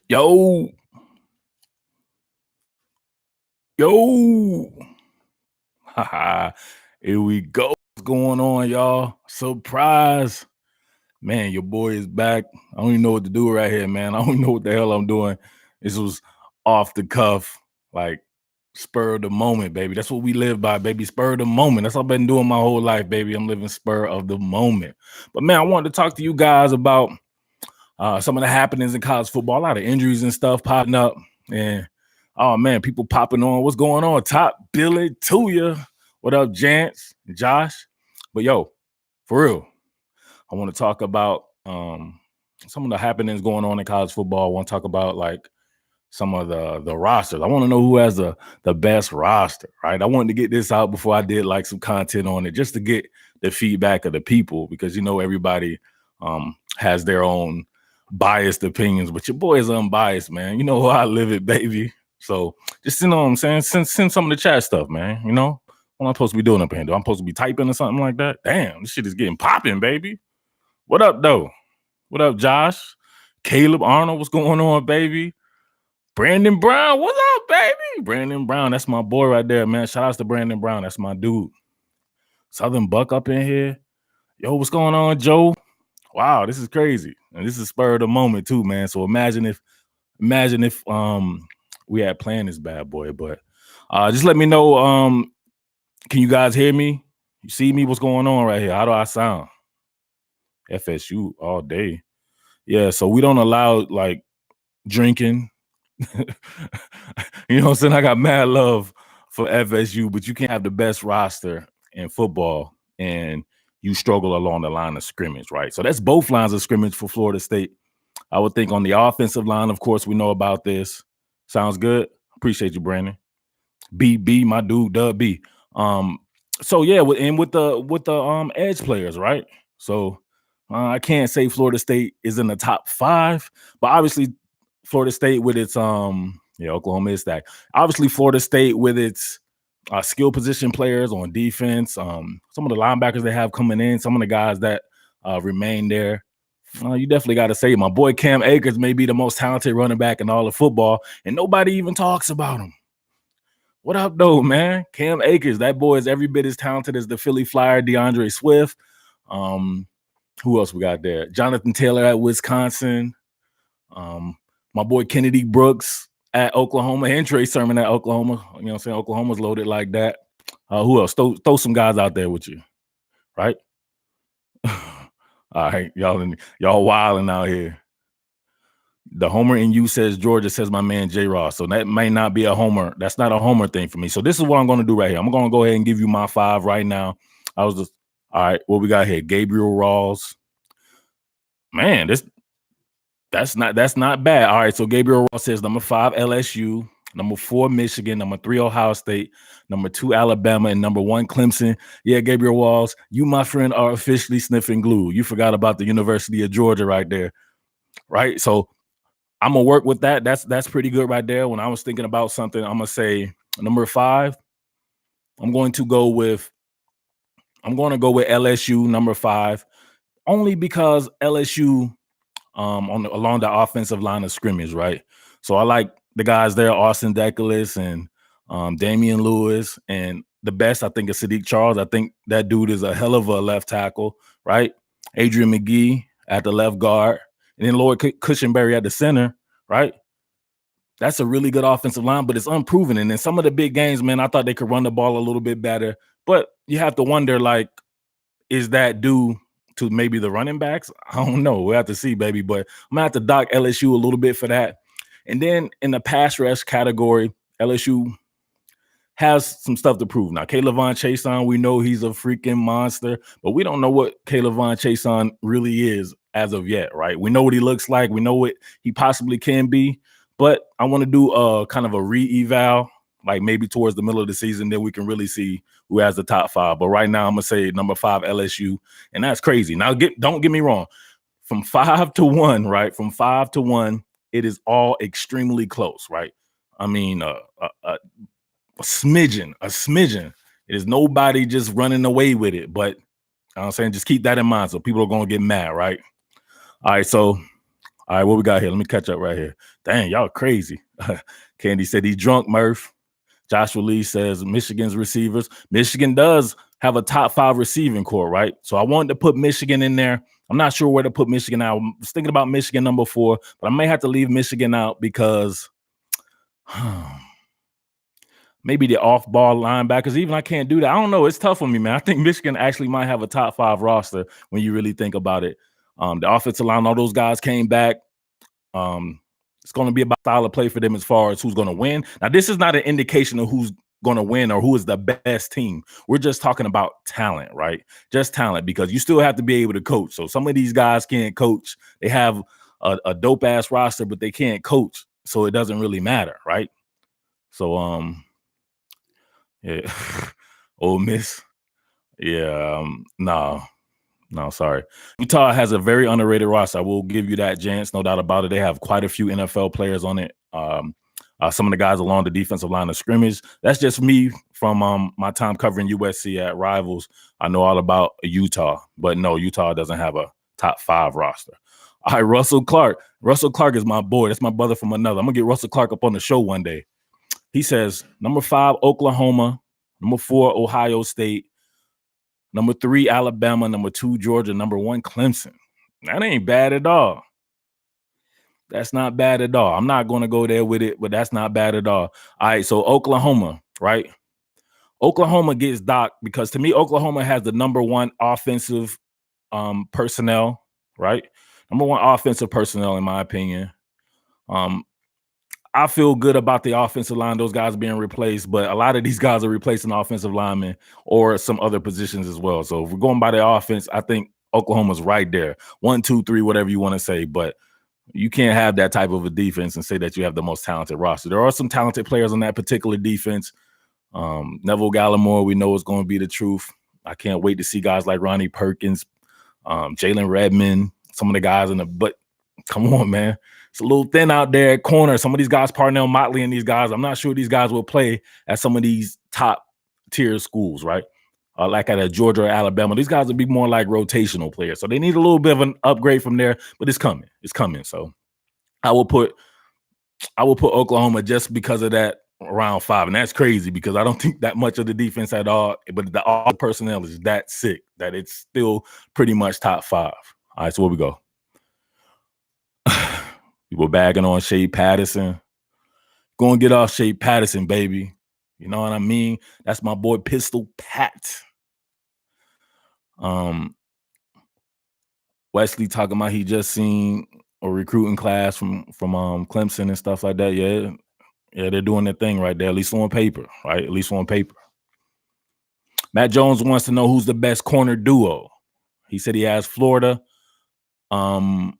Yo, yo. Haha. Here we go. What's going on, y'all? Surprise. Man, your boy is back. I don't even know what to do right here, man. I don't even know what the hell I'm doing. This was off the cuff, like spur of the moment, baby. That's what we live by, baby. Spur of the moment. That's what I've been doing my whole life, baby. I'm living spur of the moment. But man, I wanted to talk to you guys about some of the happenings in college football, a lot of injuries and stuff popping up. And oh man, people popping on. What's going on? Top Billy to you. What up, Jance, Josh? But yo, for real, I want to talk about some of the happenings going on in college football. I want to talk about like some of the rosters. I want to know who has the best roster, right? I wanted to get this out before I did like some content on it, just to get the feedback of the people, because you know everybody has their own biased opinions, but your boy is unbiased, man. You know how I live it, baby. So just, you know what I'm saying, send some of the chat stuff, man. You know what I'm supposed to be doing up here? I'm supposed to be typing or something like that? Damn, this shit is getting popping, baby. What up, though? What up, Josh? Caleb Arnold, what's going on, baby? Brandon Brown, what's up, baby? Brandon Brown, that's my boy right there, man. Shout out to Brandon Brown, that's my dude. Southern Buck up in here. Yo, what's going on, Joe? Wow, this is crazy. And this is spur of the moment too, man. So imagine if we had planned this bad boy. But just let me know. Can you guys hear me? You see me? What's going on right here? How do I sound? FSU all day. Yeah, so we don't allow like drinking. You know what I'm saying? I got mad love for FSU, but you can't have the best roster in football and you struggle along the line of scrimmage, right? So that's both lines of scrimmage for Florida State. I would think on the offensive line, of course, we know about this. Sounds good. Appreciate you, Brandon. B, my dude, Dub B. So yeah, and with the edge players, right? So I can't say Florida State is in the top 5, but obviously Florida State with its Oklahoma is stacked. Obviously, Florida State with its skill position players on defense, some of the linebackers they have coming in, some of the guys that remain there. You definitely got to say my boy Cam Akers may be the most talented running back in all of football, and nobody even talks about him. What up, though, man? Cam Akers, that boy is every bit as talented as the Philly Flyer, DeAndre Swift. Who else we got there? Jonathan Taylor at Wisconsin. My boy Kennedy Brooks at Oklahoma, and Trey Sermon at Oklahoma. You know what I'm saying? Oklahoma's loaded like that. Who else? Throw some guys out there with you, right? All right, y'all wilding out here. The Homer in you says Georgia, says my man J Ross. So that may not be a Homer. That's not a Homer thing for me. So this is what I'm going to do right here. I'm going to go ahead and give you my 5 right now. All right. What we got here? Gabriel Rawls. Man, that's not bad. All right. So Gabriel Rawls says number 5 LSU, number 4 Michigan, number 3 Ohio State, number 2 Alabama, and number 1 Clemson. Yeah, Gabriel Rawls, you, my friend, are officially sniffing glue. You forgot about the University of Georgia right there. Right. So I'm gonna work with that. That's pretty good right there. When I was thinking about something, I'm gonna say number 5. I'm going to go with LSU number 5, only because LSU along the offensive line of scrimmage, right? So I like the guys there, Austin Deculus and Damian Lewis, and the best I think is Sadiq Charles. I think that dude is a hell of a left tackle, right? Adrian McGee at the left guard, and then Lloyd Cushenberry at the center, right? That's a really good offensive line, but it's unproven. And in some of the big games, man, I thought they could run the ball a little bit better. But you have to wonder, like, is that due to maybe the running backs? I don't know. We'll have to see, baby. But I'm going to have to dock LSU a little bit for that. And then in the pass rush category, LSU has some stuff to prove. Now, Kaylavon Chason, we know he's a freaking monster, but we don't know what Kaylavon Chason really is as of yet, right? We know what he looks like. We know what he possibly can be, but I want to do a kind of a re-eval, like maybe towards the middle of the season, then we can really see who has the top 5. But right now, I'm going to say number 5, LSU, and that's crazy. Now, don't get me wrong. From 5 to 1, right? From 5 to 1, it is all extremely close, right? I mean, a smidgen. It is nobody just running away with it. But I'm saying just keep that in mind. So people are going to get mad, right? All right. So All right, what we got here? Let me catch up right here. Dang, y'all crazy. Candy said he's drunk, Murf. Joshua Lee says Michigan's receivers. Michigan does have a top 5 receiving core, right? So I wanted to put Michigan in there. I'm not sure where to put Michigan out. I was thinking about Michigan number 4, but I may have to leave Michigan out because maybe the off-ball linebackers. Even I can't do that. I don't know. It's tough for me, man. I think Michigan actually might have a top 5 roster when you really think about it. The offensive line, all those guys came back. It's going to be about style of play for them as far as who's going to win. Now, this is not an indication of who's going to win or who is the best team. We're just talking about talent, right? Just talent, because you still have to be able to coach. So some of these guys can't coach. They have a dope-ass roster, but they can't coach. So it doesn't really matter, right? So, yeah. Ole Miss. Yeah, no, sorry. Utah has a very underrated roster. I will give you that, Jance. No doubt about it. They have quite a few NFL players on it. Some of the guys along the defensive line of scrimmage. That's just me from my time covering USC at Rivals. I know all about Utah, but no, Utah doesn't have a top 5 roster. All right, Russell Clark. Russell Clark is my boy. That's my brother from another. I'm going to get Russell Clark up on the show one day. He says, number 5, Oklahoma. Number 4, Ohio State. Number 3, Alabama. Number 2, Georgia. Number 1, Clemson. That ain't bad at all. That's not bad at all. I'm not going to go there with it, but that's not bad at all. All right, so Oklahoma, right? Oklahoma gets docked because to me, Oklahoma has the number 1 offensive personnel, right? Number 1 offensive personnel, in my opinion. I feel good about the offensive line, those guys being replaced, but a lot of these guys are replacing offensive linemen or some other positions as well. So if we're going by the offense, I think Oklahoma's right there. 1, 2, 3, whatever you want to say, but you can't have that type of a defense and say that you have the most talented roster. There are some talented players on that particular defense. Neville Gallimore, we know is going to be the truth. I can't wait to see guys like Ronnie Perkins, Jalen Redmond, some of the guys but come on, man. It's a little thin out there at corner. Some of these guys, Parnell Motley and these guys, I'm not sure these guys will play at some of these top tier schools, right? Like at a Georgia or Alabama. These guys will be more like rotational players. So they need a little bit of an upgrade from there, but it's coming. It's coming. So I will put Oklahoma just because of that around 5. And that's crazy because I don't think that much of the defense at all, but all the personnel is that sick that it's still pretty much top 5. All right, so where we go? People bagging on Shea Patterson. Go and get off Shea Patterson, baby. You know what I mean? That's my boy Pistol Pat. Wesley talking about he just seen a recruiting class from Clemson and stuff like that. Yeah, they're doing their thing right there, at least on paper, right? At least on paper. Matt Jones wants to know who's the best corner duo. He said he has Florida. Yeah.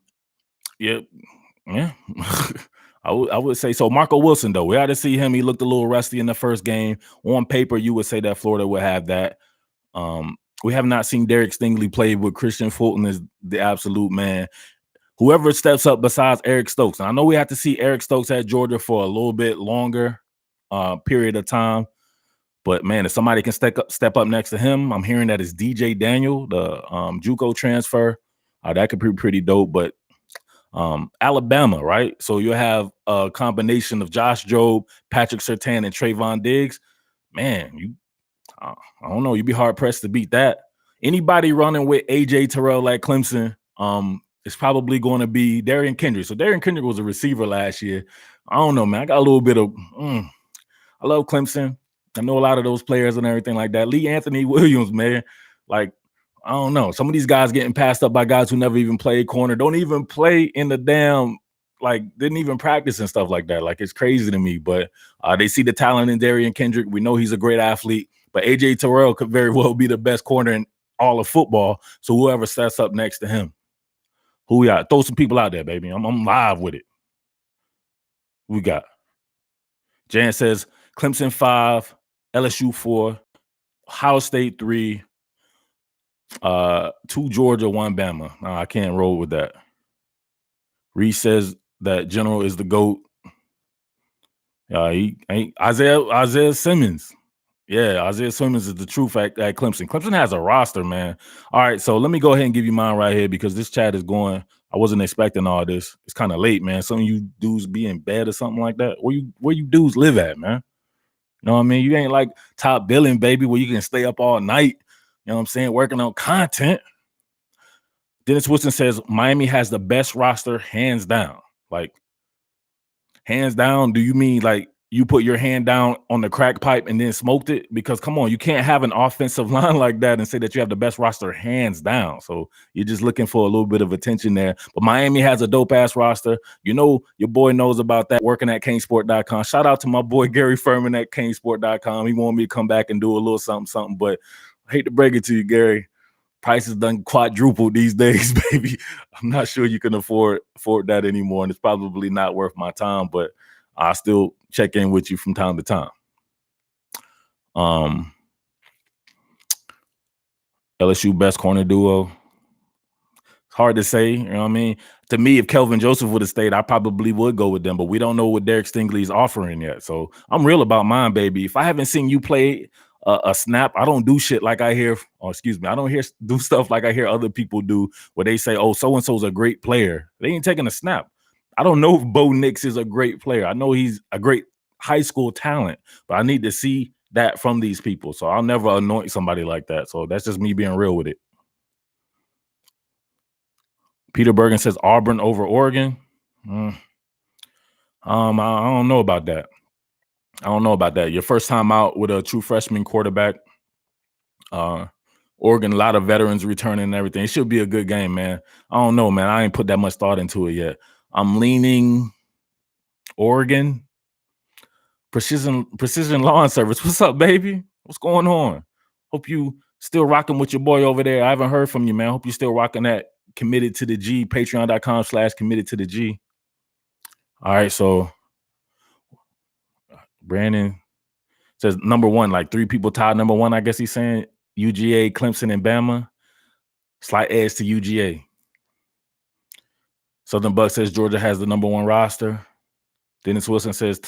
I would say so. Marco Wilson, though, we had to see him. He looked a little rusty in the first game. On paper, you would say that Florida would have that. We have not seen Derek Stingley play, but Christian Fulton is the absolute man. Whoever steps up besides Eric Stokes. And I know we have to see Eric Stokes at Georgia for a little bit longer period of time. But, man, if somebody can step up next to him, I'm hearing that it's DJ Daniel, the JUCO transfer. That could be pretty dope. But Alabama, right? So you have a combination of Josh Jobe, Patrick Surtain, and Trayvon Diggs. Man, I don't know. You'd be hard pressed to beat that. Anybody running with AJ Terrell at Clemson is probably going to be Darian Kendrick. So Darian Kendrick was a receiver last year. I don't know, man. I got a little bit of I love Clemson. I know a lot of those players and everything like that. Lee Anthony Williams, man. Like, I don't know. Some of these guys getting passed up by guys who never even played corner, don't even play in the damn, like, didn't even practice and stuff like that. Like, it's crazy to me. But they see the talent in Darian Kendrick. We know he's a great athlete. But AJ Terrell could very well be the best corner in all of football. So whoever sets up next to him, who we got? Throw some people out there, baby. I'm live with it. Who we got? Jan says Clemson 5, LSU 4, Ohio State 3, 2 Georgia, 1 Bama. I can't roll with that. Reese says that General is the GOAT. He ain't Isaiah Simmons. Yeah, Isaiah Simmons is the truth at Clemson. Clemson has a roster, man. All right, so let me go ahead and give you mine right here because this chat is going. I wasn't expecting all this. It's kind of late, man. Some of you dudes be in bed or something like that. Where you dudes live at, man? You know what I mean? You ain't like Top Billing, baby, where you can stay up all night. You know what I'm saying? Working on content. Dennis Wilson says Miami has the best roster, hands down. Like, hands down, do you mean like you put your hand down on the crack pipe and then smoked it? Because come on, you can't have an offensive line like that and say that you have the best roster hands down. So you're just looking for a little bit of attention there. But Miami has a dope ass roster. You know, your boy knows about that, working at Canesport.com. Shout out to my boy Gary Furman at Canesport.com. He wanted me to come back and do a little something, but I hate to break it to you, Gary. Prices done quadrupled these days, baby. I'm not sure you can afford that anymore, and it's probably not worth my time, but I still check in with you from time to time. LSU best corner duo. It's hard to say, you know what I mean? To me, if Kelvin Joseph would have stayed, I probably would go with them, but we don't know what Derek Stingley's offering yet. So I'm real about mine, baby. If I haven't seen you play a snap, I don't do shit like I hear, I don't do stuff like I hear other people do, where they say, oh, so-and-so's a great player. They ain't taking a snap. I don't know if Bo Nix is a great player. I know he's a great high school talent, but I need to see that from these people. So I'll never anoint somebody like that. So that's just me being real with it. Peter Bergen says Auburn over Oregon. I don't know about that. Your first time out with a true freshman quarterback. Oregon, a lot of veterans returning and everything. It should be a good game, man. I don't know, man. I ain't put that much thought into it yet. I'm leaning Oregon. Precision Lawn Service. What's up, baby? What's going on? Hope you still rocking with your boy over there. I haven't heard from you, man. Hope you still rocking that Committed to the G, patreon.com/committed to the G. All right, so Brandon says number one, like 3 people tied number one, I guess he's saying. UGA, Clemson, and Bama. Slight edge to UGA. Southern Buck says Georgia has the number 1 roster. Dennis Wilson says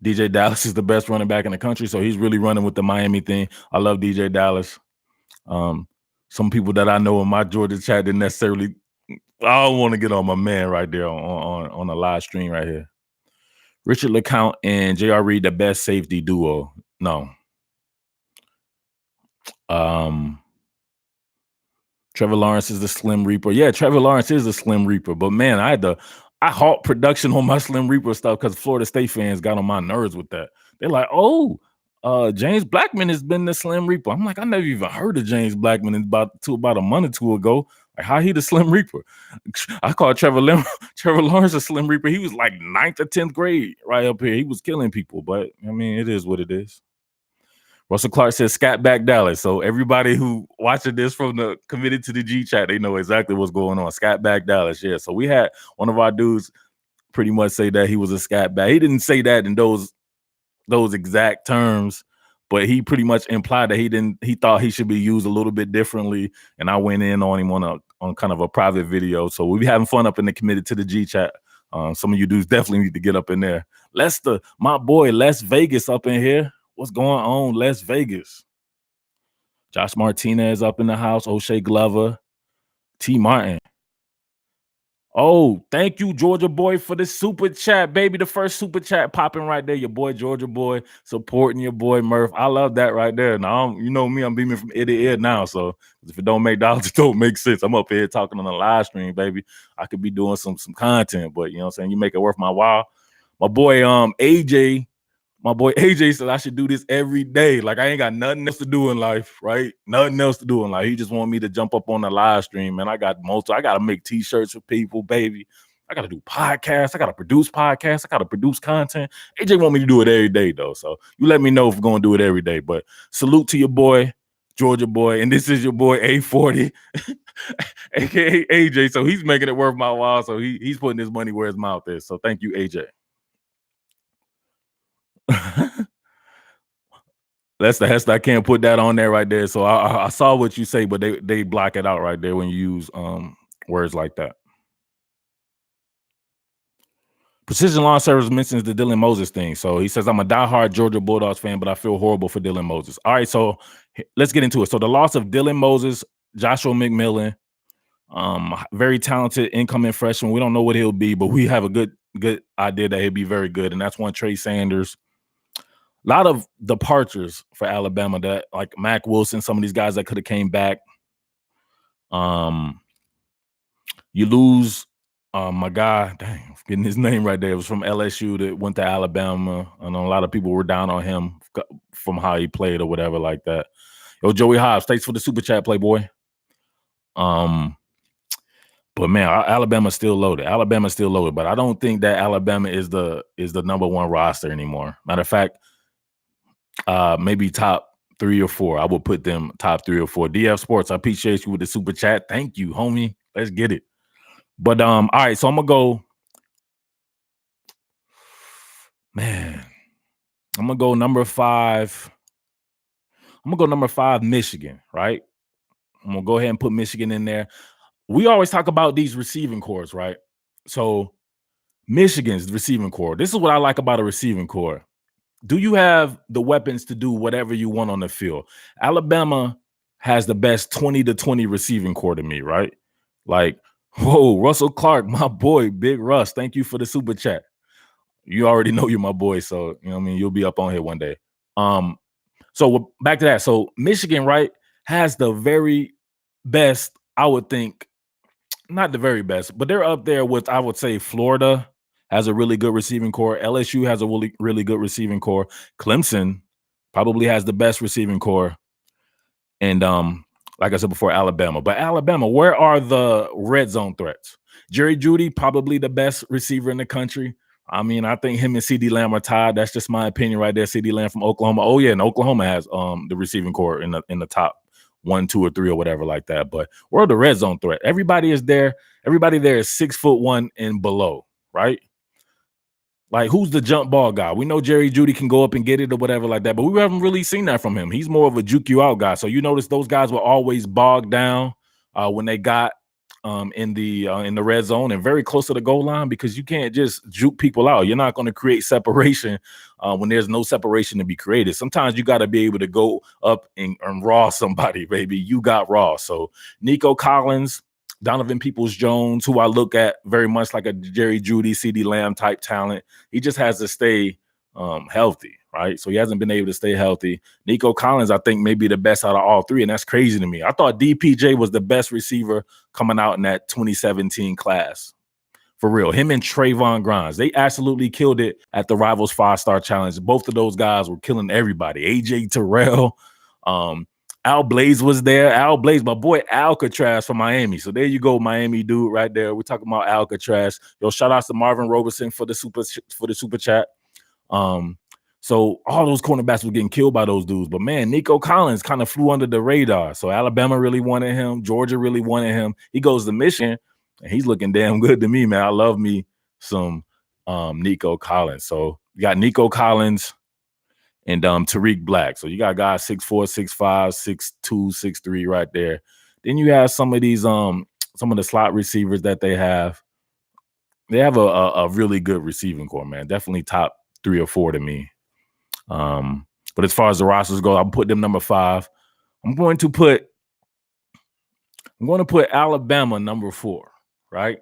DJ Dallas is the best running back in the country, so he's really running with the Miami thing. I love DJ Dallas. Some people that I know in my Georgia chat didn't necessarily. I don't want to get on my man right there on a live stream right here. Richard LeCount and J.R. Reed, the best safety duo. No. Trevor Lawrence is the Slim Reaper. Yeah, Trevor Lawrence is a Slim Reaper. But man, I halt production on my Slim Reaper stuff because Florida State fans got on my nerves with that. They're like, oh, James Blackman has been the Slim Reaper. I'm like, I never even heard of James Blackman about a month or two ago. Like, how he the Slim Reaper? I called Trevor Lawrence a Slim Reaper. He was like 9th or 10th grade right up here. He was killing people, but I mean, it is what it is. Russell Clark says Scat back Dallas. So everybody who watching this from the Committed to the G chat, they know exactly what's going on. Scat back Dallas. Yeah. So we had one of our dudes pretty much say that he was a scat back. He didn't say that in those exact terms, but he pretty much implied that he thought he should be used a little bit differently. And I went in on him on kind of a private video. So we'll be having fun up in the Committed to the G chat. Some of you dudes definitely need to get up in there. Lester, my boy, Les Vegas up in here. What's going on, Las Vegas? Josh Martinez up in the house. O'Shea Glover. T. Martin. Oh, thank you, Georgia Boy, for the super chat, baby. The first super chat popping right there. Your boy, Georgia Boy, supporting your boy, Murf. I love that right there. Now, you know me, I'm beaming from ear to ear now. So if it don't make dollars, it don't make sense. I'm up here talking on the live stream, baby. I could be doing some content, but you know what I'm saying? You make it worth my while. My boy, AJ. My boy AJ said I should do this every day. Like, I ain't got nothing else to do in life, right? Nothing else to do in life. He just want me to jump up on the live stream, man. I got to make t-shirts for people, baby. I got to do podcasts. I got to produce podcasts. I got to produce content. AJ want me to do it every day, though. So you let me know if we're going to do it every day. But salute to your boy, Georgia Boy. And this is your boy, A40, a.k.a. AJ. So he's making it worth my while. So he's putting his money where his mouth is. So thank you, AJ. That's the Hester. I can't put that on there right there. So I saw what you say, but they block it out right there when you use words like that. Precision Lawn Service mentions the Dylan Moses thing. So he says, I'm a diehard Georgia Bulldogs fan, but I feel horrible for Dylan Moses. All right, so let's get into it. So the loss of Dylan Moses, Joshua McMillan, Very talented incoming freshman. We don't know what he'll be, but we have a good idea that he'll be very good. And that's one Trey Sanders. A lot of departures for Alabama that like Mac Wilson, some of these guys that could have came back. You lose my guy, dang, I'm forgetting his name right there. It was from LSU that went to Alabama. I know a lot of people were down on him from how he played or whatever like that. Yo, Joey Hobbs, thanks for the super chat, Playboy. But man, Alabama's still loaded. Alabama's still loaded, but I don't think that Alabama is the number one roster anymore. Matter of fact, maybe top 3 or 4. I would put them top 3 or 4. DF Sports, I appreciate you with the super chat. Thank you, homie. Let's get it. But all right, so I'm gonna go. Man, I'm gonna go number 5. I'm gonna go number 5, Michigan, right? I'm gonna go ahead and put Michigan in there. We always talk about these receiving cores, right? So Michigan's receiving core. This is what I like about a receiving core. Do you have the weapons to do whatever you want on the field? Alabama has the best 20 to 20 receiving core to me, right? Like, whoa, Russell Clark, my boy, Big Russ. Thank you for the super chat. You already know you're my boy, so you know what I mean, you'll be up on here one day. So back to that. So Michigan, right, has the very best, I would think, not the very best, but they're up there with, I would say, Florida has a really good receiving core. LSU has a really, really good receiving core. Clemson probably has the best receiving core. And like I said before, Alabama. But Alabama, where are the red zone threats? Jerry Jeudy, probably the best receiver in the country. I mean, I think him and CD Lamb are tied. That's just my opinion right there. CD Lamb from Oklahoma. Oh, yeah, and Oklahoma has the receiving core in the top 1, 2, or 3 or whatever like that. But where are the red zone threat? Everybody is there. Everybody there is 6'1" and below, right? Like, who's the jump ball guy? We know Jerry Jeudy can go up and get it or whatever like that, but we haven't really seen that from him. He's more of a juke you out guy. So you notice those guys were always bogged down when they got in the red zone and very close to the goal line, because you can't just juke people out. You're not going to create separation when there's no separation to be created. Sometimes you got to be able to go up and raw somebody, baby. You got raw. So Nico Collins, Donovan Peoples-Jones, who I look at very much like a Jerry Jeudy, CD Lamb type talent. He just has to stay healthy, right? So he hasn't been able to stay healthy. Nico Collins, I think, may be the best out of all 3, and that's crazy to me. I thought DPJ was the best receiver coming out in that 2017 class. For real. Him and Trayvon Grimes, they absolutely killed it at the Rivals 5-Star Challenge. Both of those guys were killing everybody. AJ Terrell, Al Blaze was there. Al Blaze, my boy Alcatraz from Miami. So there you go, Miami dude right there. We're talking about Alcatraz. Yo, shout out to Marvin Roberson for the super chat. So all those cornerbacks were getting killed by those dudes. But man, Nico Collins kind of flew under the radar. So Alabama really wanted him. Georgia really wanted him. He goes to Michigan, and he's looking damn good to me, man. I love me some Nico Collins. So you got Nico Collins and Tariq Black. So you got guys 6'4", 6'5", 6'2", 6'3" right there. Then you have some of these some of the slot receivers that they have. They have a really good receiving core, man. Definitely top 3 or 4 to me. But as far as the rosters go, I'll put them number 5. I'm going to put Alabama number 4, right?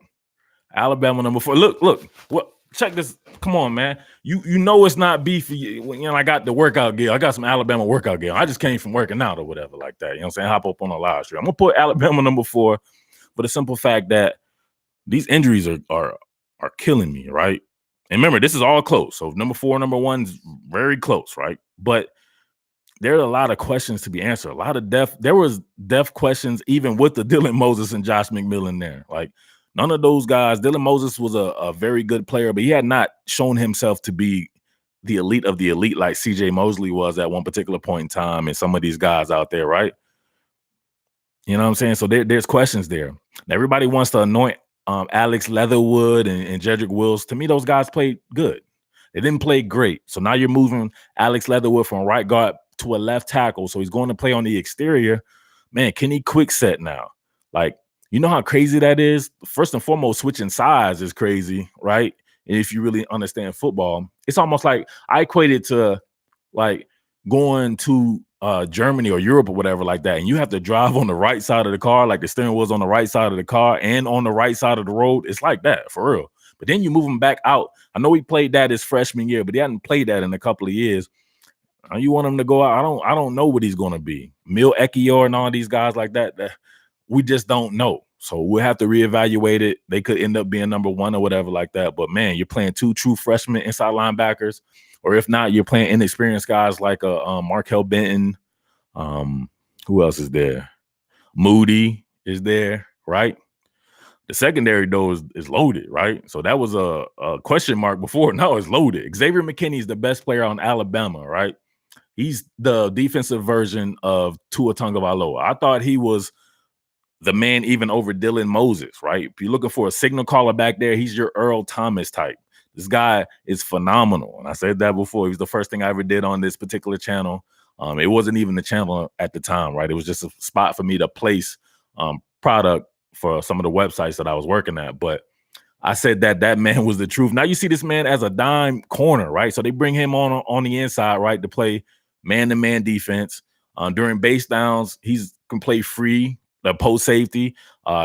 Alabama number 4. Look. What? Check this. Come on, man. You know it's not beefy. You know, I got the workout gear. I got some Alabama workout gear. I just came from working out or whatever like that. You know what I'm saying? Hop up on a live stream. I'm gonna put Alabama number 4 for the simple fact that these injuries are killing me, right? And remember, this is all close. So number 4, number 1's very close, right? But there are a lot of questions to be answered. A lot of there was depth questions even with the Dylan Moses and Josh McMillan there. Like, none of those guys. Dylan Moses was a very good player, but he had not shown himself to be the elite of the elite like CJ Mosley was at one particular point in time, and some of these guys out there, right? You know what I'm saying? So there's questions there. Everybody wants to anoint Alex Leatherwood and Jedrick Wills. To me, those guys played good. They didn't play great. So now you're moving Alex Leatherwood from right guard to a left tackle. So he's going to play on the exterior. Man, can he quick set now? Like, you know how crazy that is? First and foremost, switching sides is crazy, right? And if you really understand football, it's almost like I equate it to like going to Germany or Europe or whatever like that, and you have to drive on the right side of the car, like the steering wheel's on the right side of the car and on the right side of the road. It's like that for real. But then you move him back out. I know he played that his freshman year, but he hadn't played that in a couple of years. You want him to go out? I don't know what he's going to be. Mil Ekiyor and all these guys like that, we just don't know. So we'll have to reevaluate it. They could end up being number one or whatever like that. But man, you're playing two true freshmen inside linebackers, or if not, you're playing inexperienced guys like Markel Benton. Who else is there? Moody is there, right? The secondary though is loaded, right? So that was a question mark before. Now it's loaded. Xavier McKinney is the best player on Alabama, right? He's the defensive version of Tua Tagovailoa. I thought he was the man even over Dylan Moses, right? If you're looking for a signal caller back there, he's your Earl Thomas type. This guy is phenomenal. And I said that before. He was the first thing I ever did on this particular channel. It wasn't even the channel at the time, right? It was just a spot for me to place product for some of the websites that I was working at. But I said that man was the truth. Now you see this man as a dime corner, right? So they bring him on the inside, right, to play man-to-man defense. During base downs, he can play free, the post safety.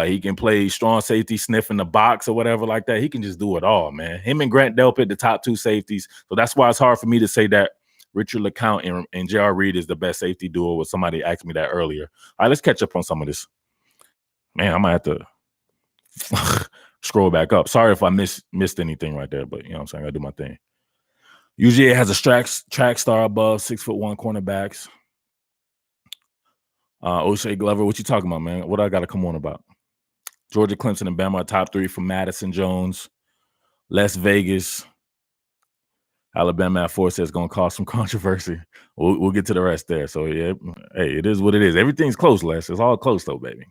He can play strong safety, sniff in the box or whatever like that. He can just do it all, man. Him and Grant Delpit, the top two safeties. So that's why it's hard for me to say that Richard LeCounte and J.R. Reed is the best safety duo. With somebody asked me that earlier. All right, let's catch up on some of this. Man, I might have to scroll back up. Sorry if I missed anything right there, but you know what I'm saying? I do my thing. UGA has a track star above 6'1" cornerbacks. O'Shea Glover, what you talking about, man? What I got to come on about? Georgia, Clemson, and Bama are top three from Madison Jones. Las Vegas. Alabama at 4 says going to cause some controversy. We'll get to the rest there. So, yeah, hey, it is what it is. Everything's close, Les. It's all close, though, baby.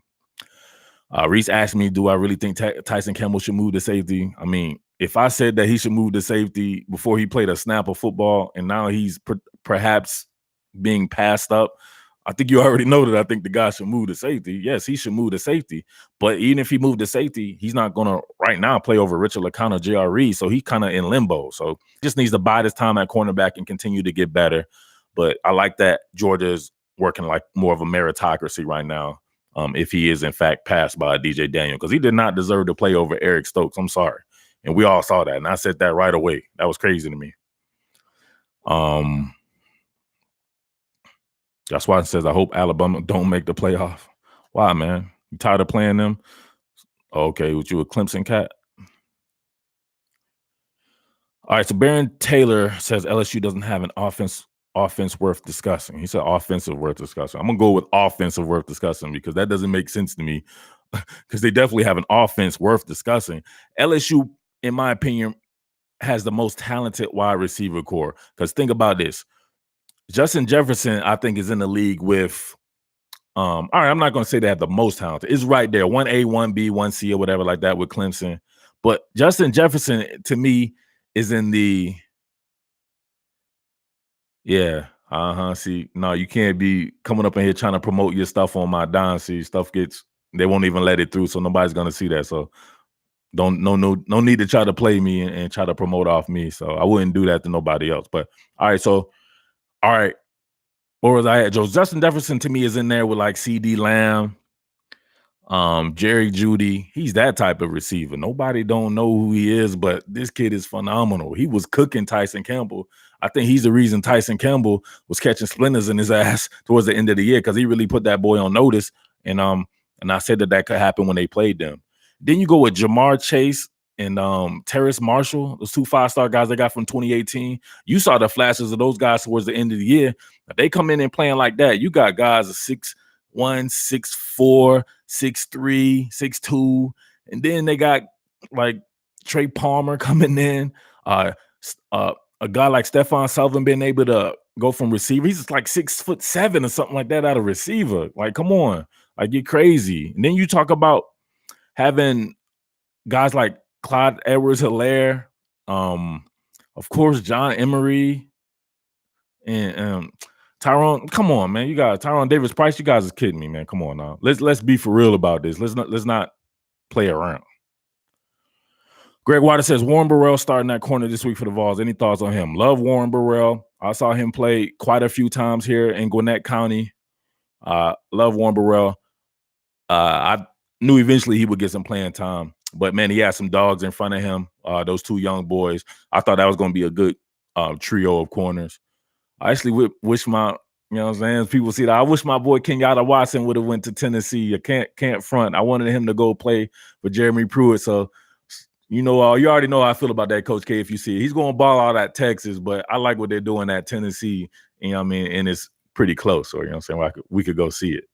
Reese asked me, do I really think Tyson Campbell should move to safety? I mean, if I said that he should move to safety before he played a snap of football and now he's perhaps being passed up, I think you already know that I think the guy should move to safety. Yes, he should move to safety. But even if he moved to safety, he's not going to right now play over Richard LeCounte or J.R. Reed. So he's kind of in limbo. So just needs to bide his time at cornerback and continue to get better. But I like that Georgia is working like more of a meritocracy right now. If he is, in fact, passed by DJ Daniel, because he did not deserve to play over Eric Stokes. I'm sorry. And we all saw that. And I said that right away. That was crazy to me. That's why it says, I hope Alabama don't make the playoff. Why, man? You tired of playing them? Okay, with you a Clemson cat? All right, so Baron Taylor says LSU doesn't have an offense worth discussing. He said offensive worth discussing. I'm going to go with offensive worth discussing because that doesn't make sense to me because they definitely have an offense worth discussing. LSU, in my opinion, has the most talented wide receiver core because think about this. Justin Jefferson, I think, is in the league with all right, I'm not going to say they have the most talented. It's right there, 1A, 1B, 1C or whatever like that with Clemson. But Justin Jefferson, to me, is in the see, no, you can't be coming up in here trying to promote your stuff on my dime. See, they won't even let it through, so nobody's gonna see that. So no need to try to play me and try to promote off me. So I wouldn't do that to nobody else. But all right. Where was I at? Justin Jefferson to me is in there with like CD Lamb, Jerry Jeudy. He's that type of receiver. Nobody don't know who he is, but this kid is phenomenal. He was cooking Tyson Campbell. I think he's the reason Tyson Campbell was catching splinters in his ass towards the end of the year because he really put that boy on notice. And I said that could happen when they played them. Then you go with Jamar Chase and Terrace Marshall, those 2 5-star guys they got from 2018. You saw the flashes of those guys towards the end of the year. If they come in and playing like that, you got guys of 6'1", 6'4", 6'3", 6'2", and then they got like Trey Palmer coming in. A guy like Stephon Sullivan being able to go from receiver. He's just like 6'7" or something like that out of receiver. Like, come on, like you're crazy. And then you talk about having guys like Clyde Edwards-Helaire, of course, John Emery, and Tyrone. Come on, man. You got Tyrone Davis-Price. You guys is kidding me, man. Come on now. Let's be for real about this. Let's not play around. Greg Water says Warren Burrell starting that corner this week for the Vols. Any thoughts on him? Love Warren Burrell. I saw him play quite a few times here in Gwinnett County. Love Warren Burrell. I knew eventually he would get some playing time, but man, he had some dogs in front of him. Those two young boys. I thought that was going to be a good trio of corners. I actually wish my, you know what I'm saying? People see that. I wish my boy Kenyatta Watson would have went to Tennessee. You can't front. I wanted him to go play for Jeremy Pruitt. So, you know, you already know how I feel about that, Coach K. If you see it, he's going to ball out at Texas, but I like what they're doing at Tennessee. You know what I mean? And it's pretty close. Or, you know what I'm saying? We could go see it.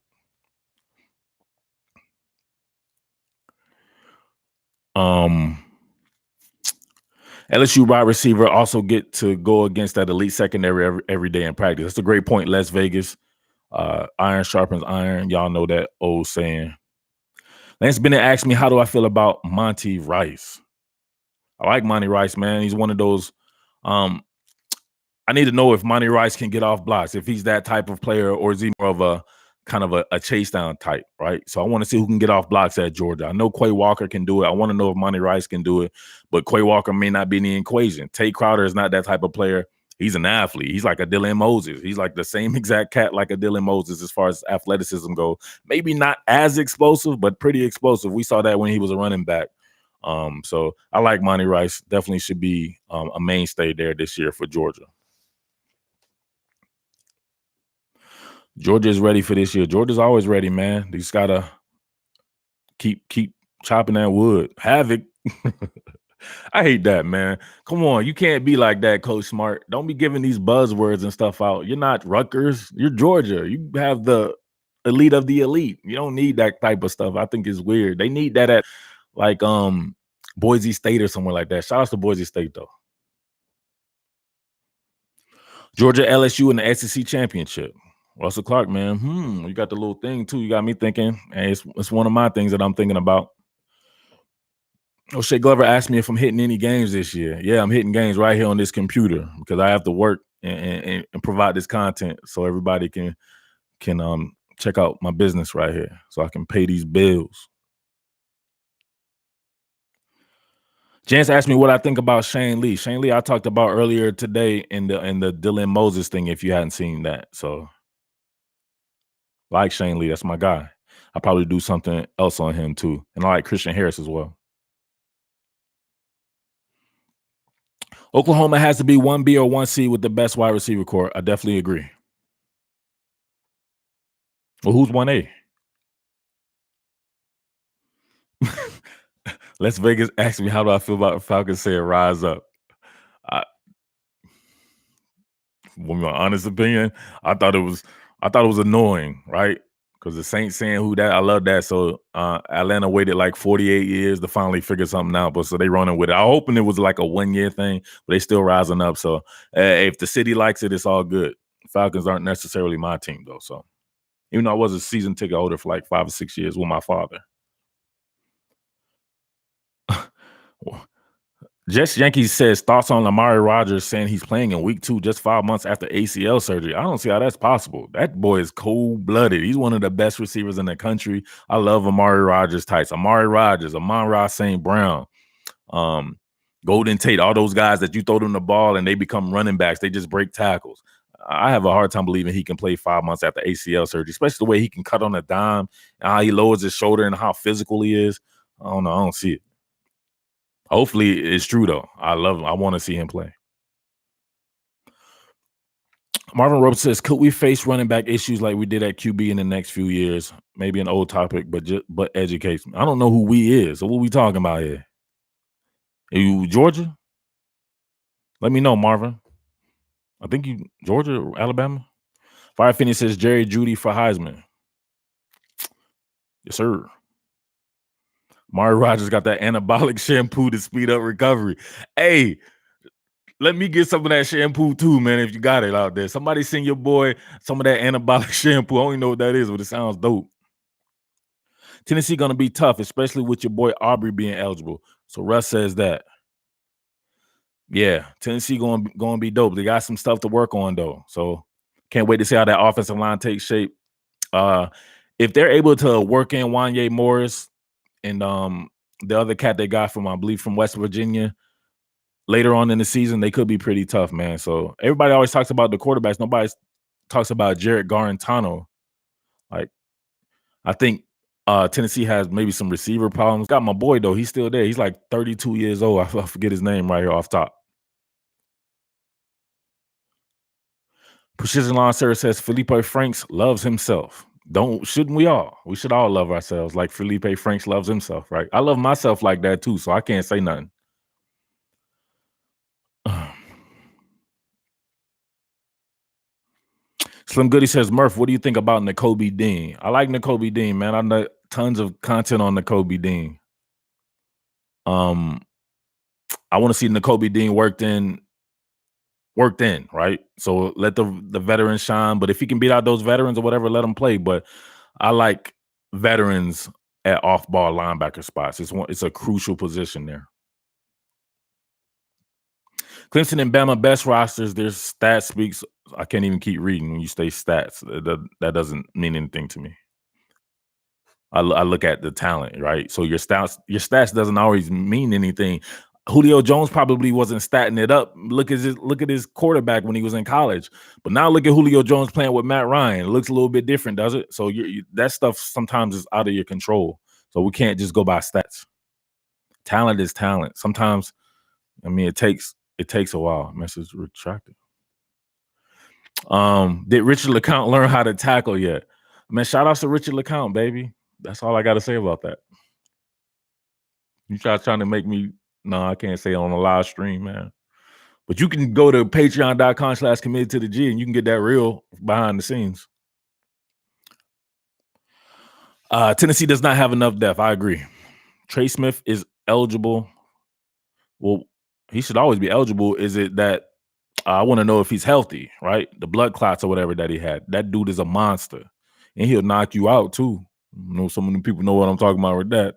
LSU wide receiver also get to go against that elite secondary every day in practice. That's a great point, Las Vegas. Iron sharpens iron. Y'all know that old saying. Lance Bennett asked me, how do I feel about Monty Rice? I like Monty Rice, man. He's one of those. I need to know if Monty Rice can get off blocks, if he's that type of player, or is he more of a kind of a chase down type, right? So I want to see who can get off blocks at Georgia. I know Quay Walker can do it. I want to know if Monty Rice can do it, but Quay Walker may not be in the equation. Tate Crowder is not that type of player. He's an athlete. He's like a Dylan Moses. He's like the same exact cat like a Dylan Moses as far as athleticism goes. Maybe not as explosive, but pretty explosive. We saw that when he was a running back. So I like Monty Rice. Definitely should be a mainstay there this year for Georgia. Georgia is ready for this year. Georgia's always ready, man. They just gotta keep chopping that wood. Havoc. I hate that, man. Come on, you can't be like that, Coach Smart. Don't be giving these buzzwords and stuff out. You're not Rutgers. You're Georgia. You have the elite of the elite. You don't need that type of stuff. I think it's weird. They need that at like Boise State or somewhere like that. Shout out to Boise State though. Georgia LSU in the SEC championship. Russell Clark, man. You got the little thing too. You got me thinking. Hey, it's one of my things that I'm thinking about. O'Shea Glover asked me if I'm hitting any games this year. Yeah, I'm hitting games right here on this computer because I have to work and provide this content so everybody can check out my business right here, so I can pay these bills. Jance asked me what I think about Shane Lee. Shane Lee, I talked about earlier today in the Dylan Moses thing. If you hadn't seen that, so like Shane Lee, that's my guy. I'll probably do something else on him too, and I like Christian Harris as well. Oklahoma has to be 1B or 1C with the best wide receiver core. I definitely agree. Well, who's 1A? Las Vegas asked me how do I feel about Falcons saying rise up. Well, my honest opinion, I thought it was annoying, right? Because the Saints saying who that, I love that. So Atlanta waited like 48 years to finally figure something out, but so they running with it. I'm hoping it was like a 1-year thing, but they still rising up. So if the city likes it, it's all good. Falcons aren't necessarily my team though. So even though I was a season ticket holder for like 5 or 6 years with my father. Jess Yankees says thoughts on Amari Rodgers saying he's playing in week 2 just 5 months after ACL surgery. I don't see how that's possible. That boy is cold-blooded. He's one of the best receivers in the country. I love Amari Rodgers types. Amari Rodgers, Amon-Ra St. Brown, Golden Tate, all those guys that you throw them the ball and they become running backs. They just break tackles. I have a hard time believing he can play 5 months after ACL surgery, especially the way he can cut on a dime and how he lowers his shoulder and how physical he is. I don't know. I don't see it. Hopefully it's true though. I love him. I want to see him play. Marvin Rope says, could we face running back issues like we did at QB in the next few years? Maybe an old topic, but educates me. I don't know who we is. So what we talking about here? Are you Georgia? Let me know, Marvin. I think you Georgia or Alabama. Fire Finney says Jerry Jeudy for Heisman. Yes, sir. Amari Rodgers got that anabolic shampoo to speed up recovery. Hey, let me get some of that shampoo too, man, if you got it out there. Somebody send your boy some of that anabolic shampoo. I don't even know what that is, but it sounds dope. Tennessee going to be tough, especially with your boy Aubrey being eligible. So Russ says that. Yeah, Tennessee going to be dope. They got some stuff to work on, though. So can't wait to see how that offensive line takes shape. If they're able to work in Wanye Morris and the other cat they got from, I believe, from West Virginia later on in the season, they could be pretty tough, man. So everybody always talks about the quarterbacks. Nobody talks about Jared Garantano. Like, I think Tennessee has maybe some receiver problems. Got my boy, though. He's still there. He's like 32 years old. I forget his name right here off top. Precision Lawn Service says Felipe Franks loves himself. Shouldn't we all? We should all love ourselves like Felipe Franks loves himself, right? I love myself like that too, so I can't say nothing. Slim Goody says, Murf, what do you think about Nakobe Dean? I like Nakobe Dean, man. I know tons of content on Nakobe Dean. I want to see Nakobe Dean worked in, right? So let the veterans shine. But if he can beat out those veterans or whatever, let them play. But I like veterans at off-ball linebacker spots. It's a crucial position there. Clemson and Bama best rosters. Their stats speaks. I can't even keep reading when you say stats. That doesn't mean anything to me. I look at the talent, right? So your stats doesn't always mean anything. Julio Jones probably wasn't statting it up. Look at his quarterback when he was in college. But now look at Julio Jones playing with Matt Ryan. It looks a little bit different, does it? So that stuff sometimes is out of your control. So we can't just go by stats. Talent is talent. Sometimes, I mean, it takes a while. Message retracted. Did Richard LeCount learn how to tackle yet? Man, shout out to Richard LeCount, baby. That's all I got to say about that. You trying to make me, no, I can't say it on a live stream, man. But you can go to patreon.com/committed to the G and you can get that real behind the scenes. Tennessee does not have enough depth. I agree. Trey Smith is eligible. Well, he should always be eligible. Is it that I want to know if he's healthy, right? The blood clots or whatever that he had. That dude is a monster. And he'll knock you out too. You know, some of the people know what I'm talking about with that.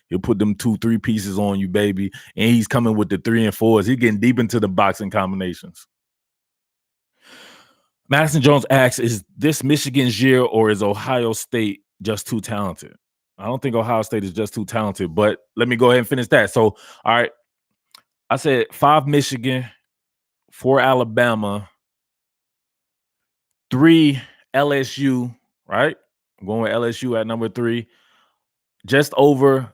He'll put them 2-3 pieces on you, baby. And he's coming with the 3 and 4s. He's getting deep into the boxing combinations. Madison Jones asks, is this Michigan's year or is Ohio State just too talented? I don't think Ohio State is just too talented, but let me go ahead and finish that. So, all right. I said 5 Michigan, 4 Alabama, 3 LSU, right? I'm going with LSU at number 3. Just over.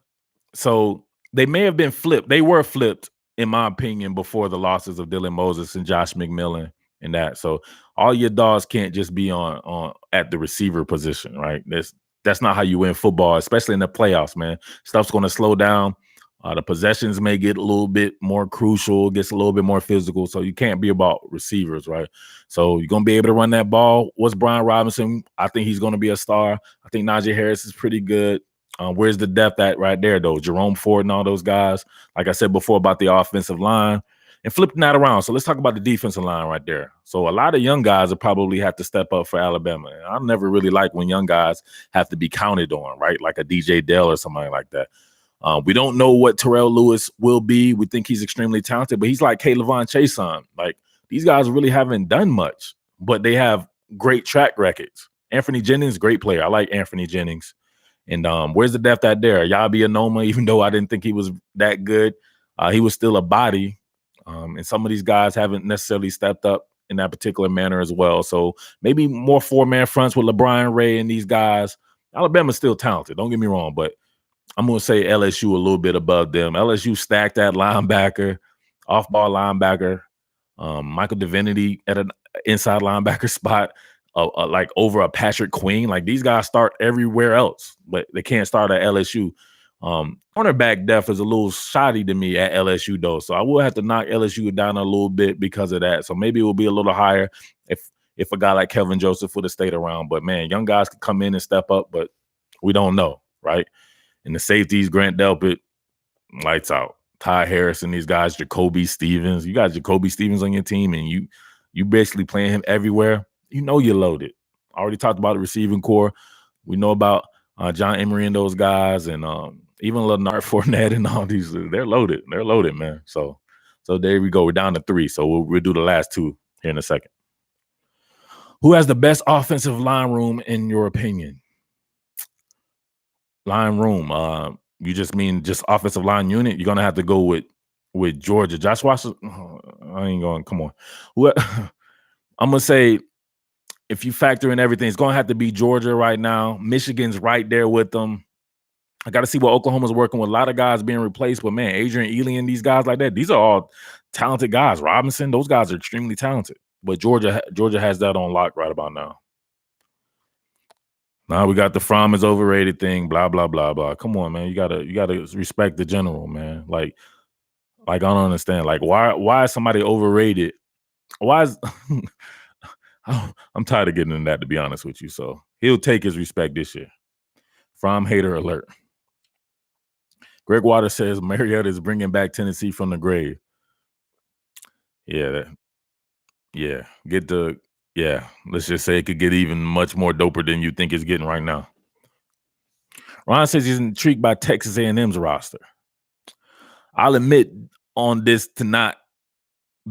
So they may have been flipped. They were flipped, in my opinion, before the losses of Dylan Moses and Josh McMillan and that. So all your dogs can't just be on at the receiver position, right? That's not how you win football, especially in the playoffs, man. Stuff's going to slow down. The possessions may get a little bit more crucial, gets a little bit more physical. So you can't be about receivers, right? So you're going to be able to run that ball. What's Brian Robinson? I think he's going to be a star. I think Najee Harris is pretty good. Where's the depth at right there, though? Jerome Ford and all those guys. Like I said before about the offensive line. And flipping that around. So let's talk about the defensive line right there. So a lot of young guys will probably have to step up for Alabama. And I never really like when young guys have to be counted on, right? Like a DJ Dell or somebody like that. We don't know what Terrell Lewis will be. We think he's extremely talented, but he's like K'Lavon Chason. Like, these guys really haven't done much, but they have great track records. Anthony Jennings, great player. I like Anthony Jennings. And where's the depth at there? Yabi Anoma, even though I didn't think he was that good, he was still a body. And some of these guys haven't necessarily stepped up in that particular manner as well. So maybe more 4-man fronts with LeBron Ray and these guys. Alabama's still talented. Don't get me wrong, but I'm going to say LSU a little bit above them. LSU stacked that linebacker, off-ball linebacker, Michael Divinity at an inside linebacker spot, like over a Patrick Queen. Like, these guys start everywhere else, but they can't start at LSU. Cornerback depth is a little shoddy to me at LSU, though. So I will have to knock LSU down a little bit because of that. So maybe it will be a little higher if a guy like Kevin Joseph would have stayed around. But, man, young guys can come in and step up, but we don't know, right? And the safeties, Grant Delpit, lights out. Ty Harrison, these guys, Jacoby Stevens. You got Jacoby Stevens on your team, and you basically playing him everywhere. You know you're loaded. I already talked about the receiving core. We know about John Emery and those guys, and even Leonard Fournette and all these. They're loaded. They're loaded, man. So there we go. We're down to 3. So we'll do the last 2 here in a second. Who has the best offensive line room in your opinion? Line room. You just mean just offensive line unit? You're gonna have to go with Georgia. Josh Washington. I ain't going. Come on. What I'm gonna say, if you factor in everything, it's gonna have to be Georgia right now. Michigan's right there with them. I got to see what Oklahoma's working with. A lot of guys being replaced, but man, Adrian Ely and these guys like that, these are all talented guys. Robinson, those guys are extremely talented. But Georgia has that on lock right about now. Now we got the Fromm is overrated thing, blah blah blah blah. Come on, man, you gotta respect the general, man. Like I don't understand. Like why is somebody overrated? Why is I'm tired of getting in that, to be honest with you. So he'll take his respect this year. Fromm hater alert. Greg Waters says Mariota is bringing back Tennessee from the grave. Yeah, let's just say it could get even much more doper than you think it's getting right now. Ron says he's intrigued by Texas A&M's roster. I'll admit on this to not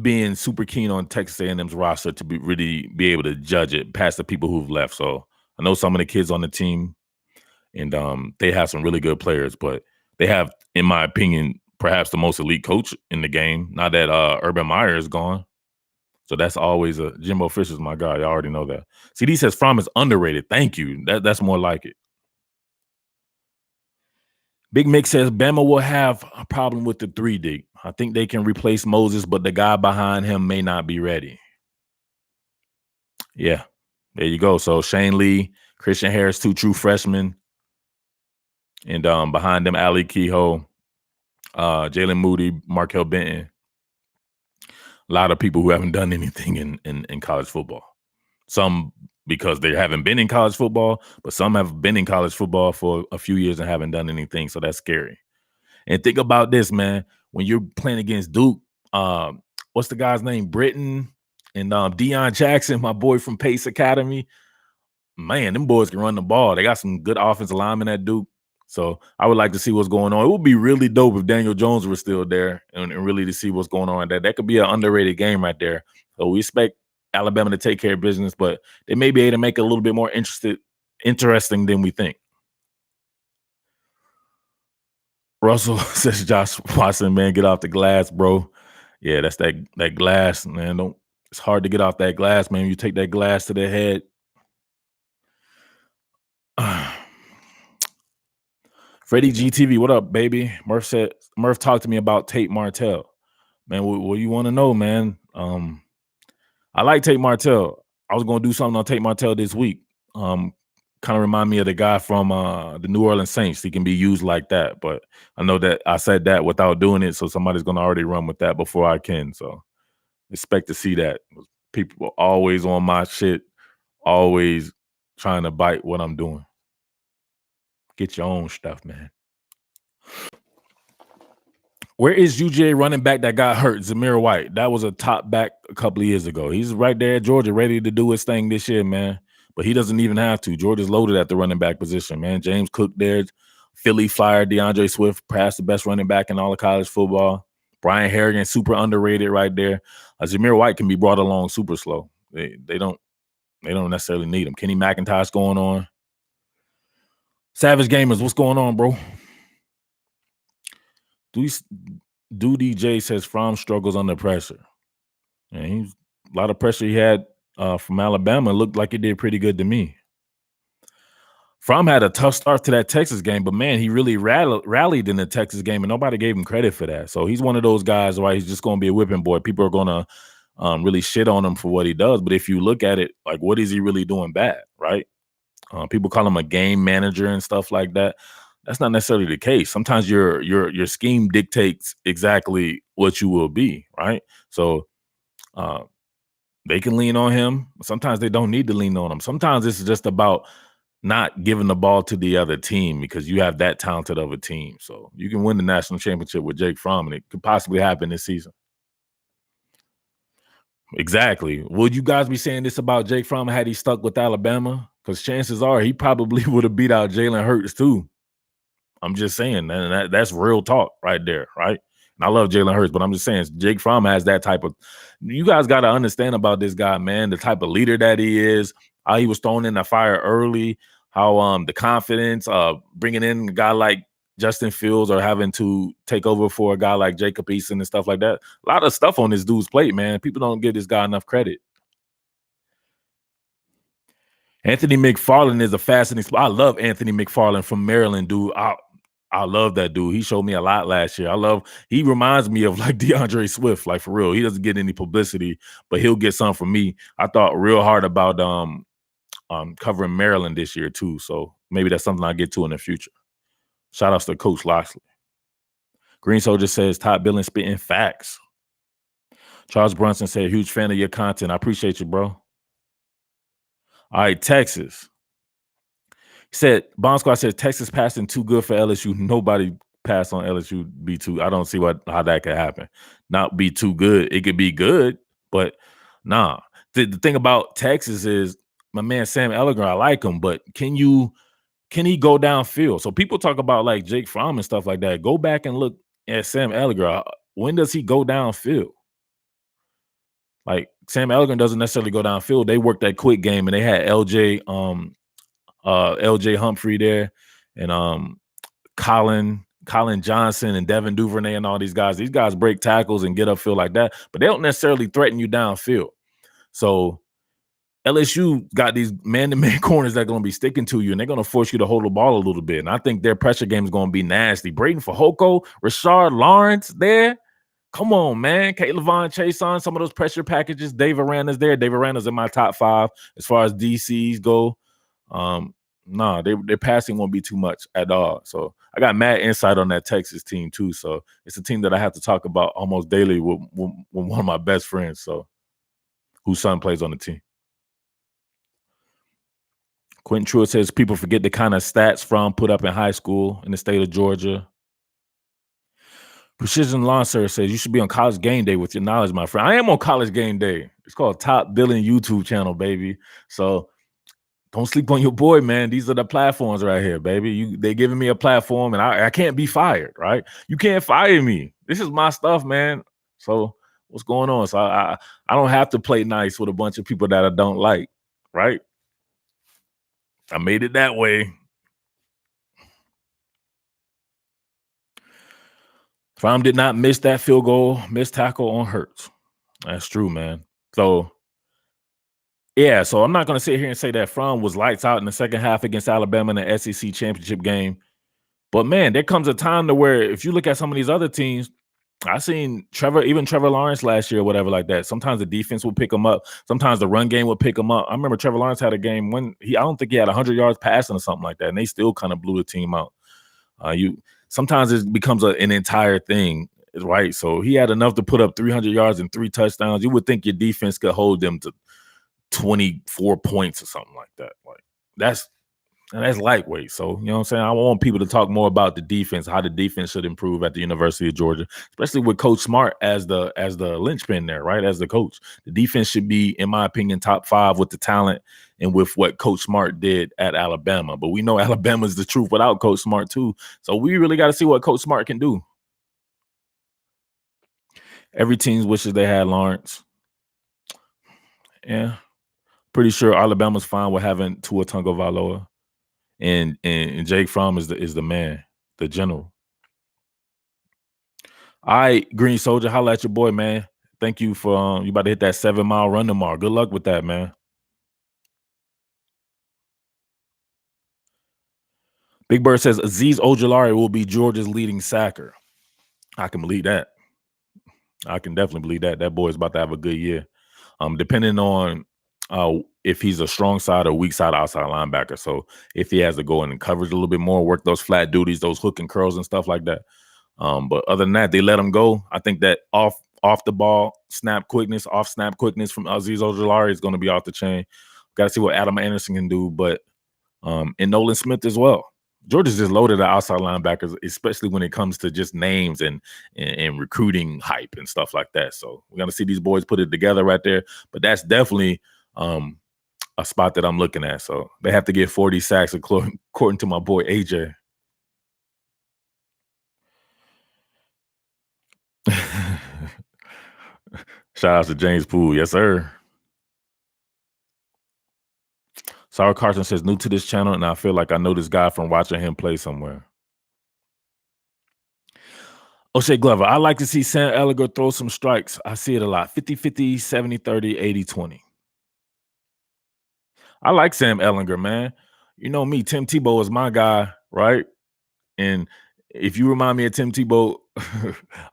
being super keen on Texas A&M's roster to really be able to judge it past the people who've left. So I know some of the kids on the team, and they have some really good players, but they have, in my opinion, perhaps the most elite coach in the game. Now that Urban Meyer is gone. So that's always Jimbo Fisher's my guy. Y'all already know that. CD says Fromm is underrated. Thank you. That's more like it. Big Mick says Bama will have a problem with the 3 deep. I think they can replace Moses, but the guy behind him may not be ready. Yeah, there you go. So Shane Lee, Christian Harris, 2 true freshmen. And behind them, Ali Kehoe, Jalen Moody, Markel Benton. A lot of people who haven't done anything in college football. Some because they haven't been in college football, but some have been in college football for a few years and haven't done anything. So that's scary. And think about this, man. When you're playing against Duke, what's the guy's name? Britton and Deion Jackson, my boy from Pace Academy. Man, them boys can run the ball. They got some good offensive linemen at Duke. So I would like to see what's going on. It would be really dope if Daniel Jones was still there and really to see what's going on. That could be an underrated game right there. So we expect Alabama to take care of business, but they may be able to make it a little bit more interesting than we think. Russell says Josh Watson, man, get off the glass, bro. Yeah, that's that glass, man. It's hard to get off that glass, man. You take that glass to the head. Freddie GTV, what up, baby? Murf talked to me about Tate Martell. Man, what you want to know, man? I like Tate Martell. I was going to do something on Tate Martell this week. Kind of remind me of the guy from the New Orleans Saints. He can be used like that, but I know that I said that without doing it, so somebody's going to already run with that before I can. So expect to see that. People are always on my shit, always trying to bite what I'm doing. Get your own stuff, man. Where is UGA running back that got hurt? Zamir White. That was a top back a couple of years ago. He's right there at Georgia, ready to do his thing this year, man. But he doesn't even have to. Georgia's loaded at the running back position, man. James Cook there. Philly fired DeAndre Swift, perhaps the best running back in all of college football. Brian Harrigan, super underrated right there. Zamir White can be brought along super slow. They don't necessarily need him. Kenny McIntosh going on. Savage Gamers, what's going on, bro? Dudy J says Fromm struggles under pressure. And a lot of pressure he had from Alabama. It looked like it did pretty good to me. Fromm had a tough start to that Texas game, but man, he really rallied in the Texas game, and nobody gave him credit for that. So he's one of those guys, right? He's just going to be a whipping boy. People are going to really shit on him for what he does. But if you look at it, like, what is he really doing bad, right? People call him a game manager and stuff like that. That's not necessarily the case. Sometimes your scheme dictates exactly what you will be, right? So they can lean on him. Sometimes they don't need to lean on him. Sometimes it's just about not giving the ball to the other team because you have that talented of a team. So you can win the national championship with Jake Fromm, and it could possibly happen this season. Exactly. Would you guys be saying this about Jake Fromm had he stuck with Alabama? Because chances are he probably would have beat out Jalen Hurts too. I'm just saying, and that's real talk right there, right? And I love Jalen Hurts, but I'm just saying Jake Fromm has that type of – you guys got to understand about this guy, man, the type of leader that he is, how he was thrown in the fire early, how the confidence, bringing in a guy like Justin Fields or having to take over for a guy like Jacob Eason and stuff like that. A lot of stuff on this dude's plate, man. People don't give this guy enough credit. Anthony McFarland is a fascinating spot. I love Anthony McFarland from Maryland, dude. I love that dude. He showed me a lot last year. He reminds me of like DeAndre Swift, like for real. He doesn't get any publicity, but he'll get some from me. I thought real hard about covering Maryland this year too. So maybe that's something I'll get to in the future. Shout outs to Coach Loxley. Green Soldier says top billing spitting facts. Charles Brunson said, huge fan of your content. I appreciate you, bro. All right, Texas. He said, Bomb Squad says Texas passing too good for LSU. Nobody passed on LSU B2. I don't see how that could happen. Not be too good. It could be good, but nah. The thing about Texas is my man Sam Ellinger, I like him, but can he go downfield? So people talk about like Jake Fromm and stuff like that. Go back and look at Sam Ellinger. When does he go downfield? Like Sam Ellinger doesn't necessarily go downfield. They worked that quick game and they had LJ Humphrey there and Colin Johnson and Devin Duvernay and all these guys. These guys break tackles and get upfield like that, but they don't necessarily threaten you downfield. So LSU got these man-to-man corners that are going to be sticking to you, and they're going to force you to hold the ball a little bit. And I think their pressure game is going to be nasty. Braden Fajoko, Rashard Lawrence there. Come on, man. Kaylavon Chase on some of those pressure packages. Dave Aranda's there. Dave Aranda's in my top 5 as far as DCs go. Their passing won't be too much at all. So I got mad insight on that Texas team too. So it's a team that I have to talk about almost daily with one of my best friends. So whose son plays on the team. Quentin Truitt says people forget the kind of stats Fromm put up in high school in the state of Georgia. Precision Lancer says you should be on College Game Day with your knowledge, my friend. I am on College Game Day. It's called Top Billing YouTube channel, baby. So don't sleep on your boy, man. These are the platforms right here, baby. They giving me a platform, and I can't be fired, right? You can't fire me. This is my stuff, man. So what's going on? So I don't have to play nice with a bunch of people that I don't like, right? I made it that way. Fromm did not miss that field goal, missed tackle on Hurts. That's true, man. So, yeah, so I'm not going to sit here and say that Fromm was lights out in the second half against Alabama in the SEC championship game. But, man, there comes a time to where if you look at some of these other teams, I seen Trevor Lawrence last year or whatever like that. Sometimes the defense would pick him up. Sometimes the run game would pick him up. I remember Trevor Lawrence had a game when I don't think he had 100 yards passing or something like that, and they still kind of blew the team out. Sometimes it becomes an entire thing, right? So he had enough to put up 300 yards and 3 touchdowns. You would think your defense could hold them to 24 points or something like that. Like that's lightweight. So, you know what I'm saying? I want people to talk more about the defense, how the defense should improve at the University of Georgia, especially with Coach Smart as the linchpin there, right? As the coach. The defense should be, in my opinion, top 5 with the talent and with what Coach Smart did at Alabama. But we know Alabama's the truth without Coach Smart too. So we really got to see what Coach Smart can do. Every team wishes they had Lawrence. Yeah. Pretty sure Alabama's fine with having Tua Tagovailoa. And Jake Fromm is the man, the general. All right, Green Soldier, holla at your boy, man. Thank you for you about to hit that 7-mile run tomorrow. Good luck with that, man. Big Bird says Azeez Ojulari will be Georgia's leading sacker. I can believe that. I can definitely believe that. That boy's about to have a good year. Depending on if he's a strong side or weak side outside linebacker. So if he has to go in and coverage a little bit more, work those flat duties, those hook and curls and stuff like that. But other than that, they let him go. I think that off the ball snap quickness, off snap quickness from Azeez Ojulari is going to be off the chain. Got to see what Adam Anderson can do, but and Nolan Smith as well. Georgia's just loaded at outside linebackers, especially when it comes to just names and recruiting hype and stuff like that. So we're going to see these boys put it together right there. But that's definitely a spot that I'm looking at. So they have to get 40 sacks according to my boy AJ. Shout out to James Poole. Yes, sir. Sarah Carson says, new to this channel, and I feel like I know this guy from watching him play somewhere. O'Shea Glover. I like to see Sam Ellinger throw some strikes. I see it a lot. 50-50, 70-30, 80-20. I like Sam Ellinger, man. You know me, Tim Tebow is my guy, right? And if you remind me of Tim Tebow,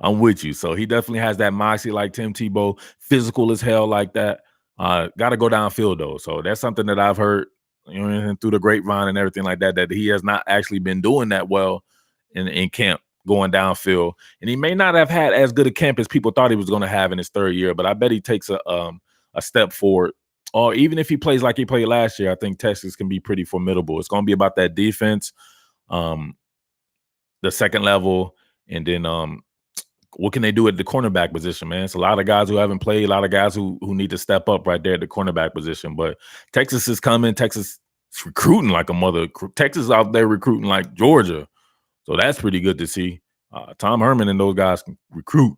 I'm with you. So he definitely has that moxie like Tim Tebow, physical as hell like that. Got to go downfield though. So that's something that I've heard, you know, and through the grapevine and everything like that, that he has not actually been doing that well in camp going downfield. And he may not have had as good a camp as people thought he was going to have in his third year, but I bet he takes a step forward. Or even if he plays like he played last year, I think Texas can be pretty formidable. It's going to be about that defense. Um, the second level, and then what can they do at the cornerback position, man? It's a lot of guys who haven't played, a lot of guys who need to step up right there at the cornerback position. But Texas is coming. Texas is recruiting like a mother. Texas out there recruiting like Georgia. So that's pretty good to see. Tom Herman and those guys can recruit.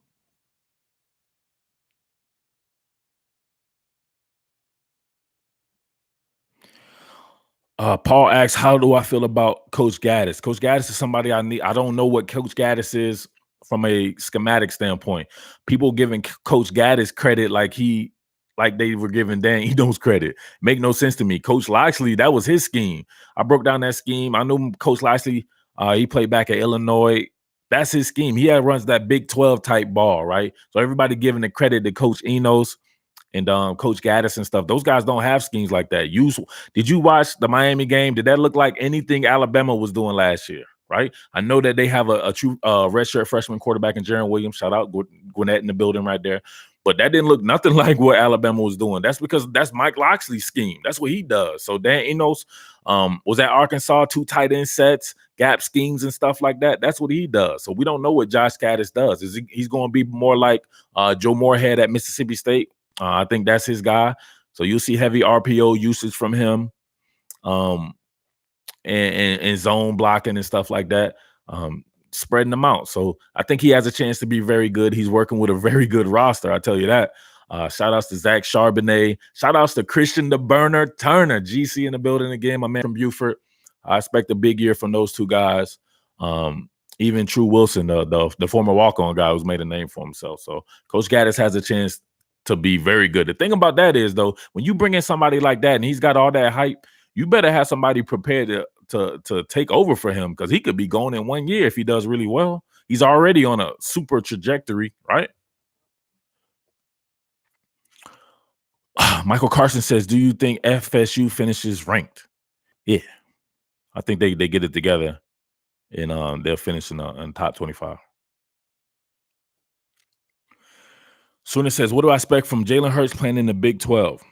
Paul asks, "How do I feel about Coach Gaddis?" Coach Gaddis is somebody I need. I don't know what Coach Gaddis is from a schematic standpoint. People giving Coach Gaddis credit like they were giving Dan Enos credit. Make no sense to me. Coach Lashley, that was his scheme. I broke down that scheme. I knew Coach Lashley. He played back at Illinois. That's his scheme. He runs that Big 12 type ball, right? So everybody giving the credit to Coach Enos and Coach Gaddis and stuff. Those guys don't have schemes like that. Did you watch the Miami game? Did that look like anything Alabama was doing last year? Right. I know that they have a true redshirt freshman quarterback in Jaron Williams. Shout out Gwinnett in the building right there. But that didn't look nothing like what Alabama was doing. That's because that's Mike Loxley's scheme. That's what he does. So Dan Enos was at Arkansas, 2 tight end sets, gap schemes and stuff like that. That's what he does. So we don't know what Josh Gaddis does. He's going to be more like Joe Moorhead at Mississippi State? I think that's his guy. So you'll see heavy RPO usage from him, um, and zone blocking and stuff like that, spreading them out. So I think he has a chance to be very good. He's working with a very good roster. I tell you that. Shout outs to Zach Charbonnet. Shout outs to Christian the Burner Turner. GC in the building again. My man from Buford. I expect a big year from those two guys. Even True Wilson, the former walk-on guy who's made a name for himself. So Coach Gaddis has a chance to be very good. The thing about that is, though, when you bring in somebody like that and he's got all that hype, you better have somebody prepared to take over for him, because he could be gone in 1 year if he does really well. He's already on a super trajectory, right? Michael Carson says, "Do you think FSU finishes ranked?" Yeah, I think they get it together and they'll finish in top 25. Sooner says, "What do I expect from Jalen Hurts playing in the Big 12?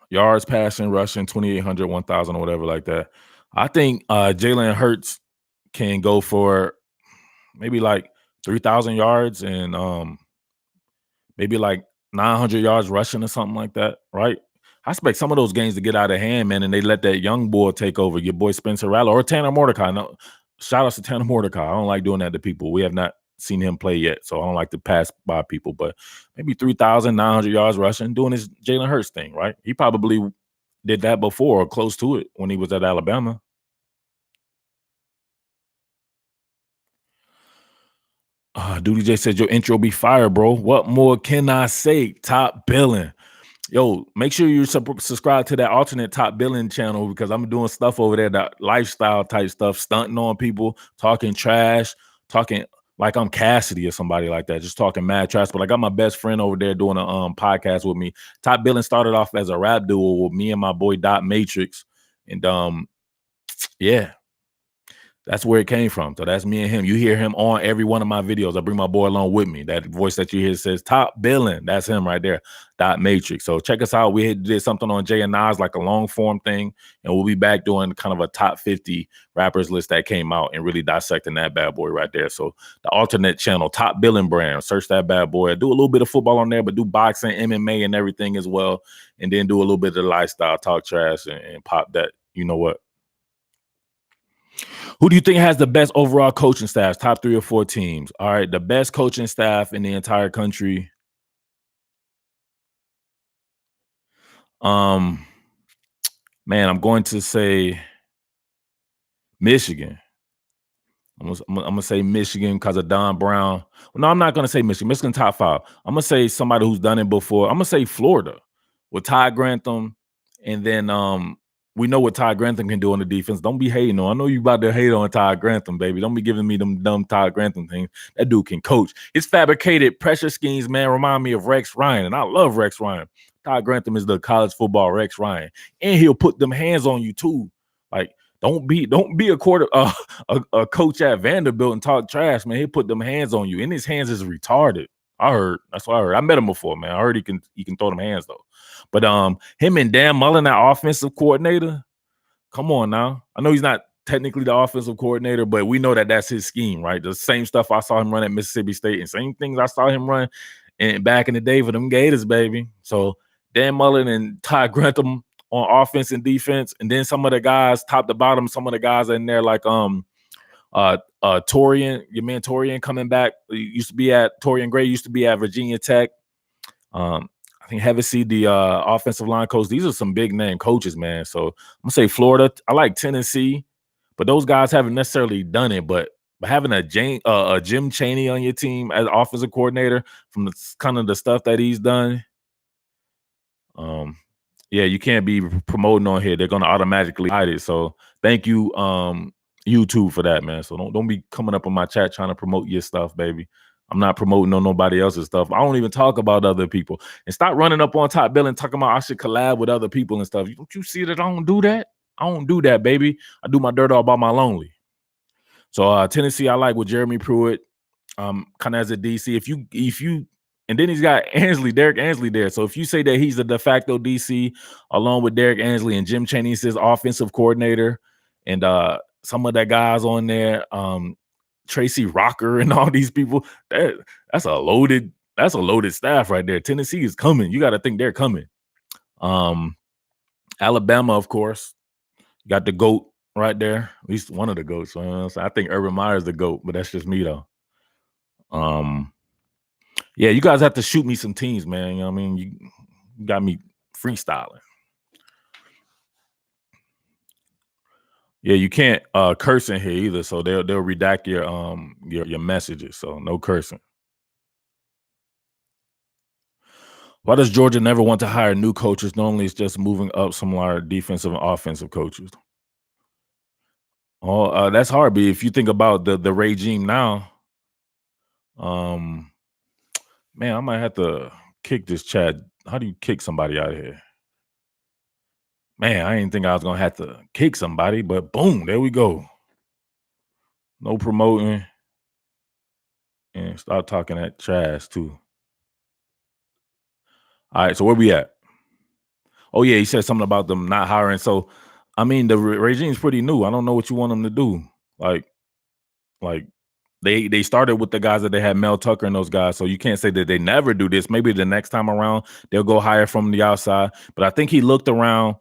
Yards, passing, rushing, 2,800, 1,000, or whatever like that." I think Jalen Hurts can go for maybe like 3,000 yards and maybe like 900 yards rushing or something like that, right? I expect some of those games to get out of hand, man, and they let that young boy take over. Your boy Spencer Rattler or Tanner Mordecai. No, shout outs to Tanner Mordecai. I don't like doing that to people. We have not seen him play yet, so I don't like to pass by people. But maybe 3,900 yards rushing, doing his Jalen Hurts thing, right? He probably did that before or close to it when he was at Alabama. Duty J said your intro be fire, bro. What more can I say? Top billing. Yo, make sure you subscribe to that alternate top billing channel, because I'm doing stuff over there, that lifestyle type stuff, stunting on people, talking trash, talking like I'm Cassidy or somebody like that, just talking mad trash. But I got my best friend over there doing a podcast with me. Top billing started off as a rap duo with me and my boy Dot Matrix. And yeah, that's where it came from. So that's me and him. You hear him on every one of my videos. I bring my boy along with me. That voice that you hear says top billing. That's him right there. Dot Matrix. So check us out. We did something on Jay and Nas, like a long form thing. And we'll be back doing kind of a top 50 rappers list that came out and really dissecting that bad boy right there. So the alternate channel, top billing brand. Search that bad boy. I do a little bit of football on there, but do boxing, MMA, and everything as well. And then do a little bit of the lifestyle, talk trash, and pop that. You know what? Who do you think has the best overall coaching staff? Top 3 or 4 teams. All right, the best coaching staff in the entire country. Um, Man, I'm going to say Michigan. I'm gonna say Michigan because of Don Brown. Well, no, I'm not gonna say Michigan. Michigan top 5. I'm gonna say somebody who's done it before. I'm gonna say Florida with Ty Grantham, and then we know what Ty Grantham can do on the defense. Don't be hating on. I know you about to hate on Ty Grantham, baby. Don't be giving me them dumb Ty Grantham things. That dude can coach. His fabricated pressure schemes, man, remind me of Rex Ryan, and I love Rex Ryan. Ty Grantham is the college football Rex Ryan, and he'll put them hands on you too. Like don't be a coach at Vanderbilt and talk trash, man. He'll put them hands on you, and his hands is retarded. I heard. That's what I heard. I met him before, man. I heard he can throw them hands though. But him and Dan Mullen, that offensive coordinator, come on now. I know he's not technically the offensive coordinator, but we know that that's his scheme, right? The same stuff I saw him run at Mississippi State and same things I saw him run and back in the day for them Gators, baby. So Dan Mullen and Ty Grantham on offense and defense, and then some of the guys, top to bottom, some of the guys in there like Torian, your man Torian coming back. Torian Gray used to be at Virginia Tech. I think Hevesy, the offensive line coach. These are some big name coaches, man. So I'm gonna say Florida. I like Tennessee, but those guys haven't necessarily done it. But having a Jim Chaney on your team as offensive coordinator from the kind of the stuff that he's done, yeah, you can't be promoting on here. They're gonna automatically hide it. So thank you, YouTube, for that, man. So don't be coming up on my chat trying to promote your stuff, baby. I'm not promoting on nobody else's stuff. I don't even talk about other people. And stop running up on Top Bill and talking about I should collab with other people and stuff. Don't you see that I don't do that? I don't do that, baby. I do my dirt all by my lonely. So Tennessee, I like with Jeremy Pruitt, kind of as a DC. If you and then he's got Derek Ansley there. So if you say that he's the de facto DC along with Derek Ansley and Jim Chaney is his offensive coordinator, and some of that guys on there, Tracy Rocker and all these people, that's a loaded staff right there. Tennessee is coming. You got to think they're coming. Alabama, of course, you got the GOAT right there, at least one of the GOATs. So I think Urban Meyer's the GOAT, but that's just me though. Yeah, you guys have to shoot me some teams, man. You know what I mean? You got me freestyling. Yeah, you can't curse in here either, so they'll redact your messages. So no cursing. Why does Georgia never want to hire new coaches? Normally, it's just moving up some of our defensive and offensive coaches. Oh, that's hard. But if you think about the regime now, man, I might have to kick this chat. How do you kick somebody out of here? Man, I didn't think I was gonna have to kick somebody, but boom, there we go. No promoting, and start talking that trash too. All right, so where we at? Oh yeah, he said something about them not hiring. So, I mean, the regime's pretty new. I don't know what you want them to do. Like they started with the guys that they had, Mel Tucker and those guys. So you can't say that they never do this. Maybe the next time around they'll go hire from the outside. But I think he looked around,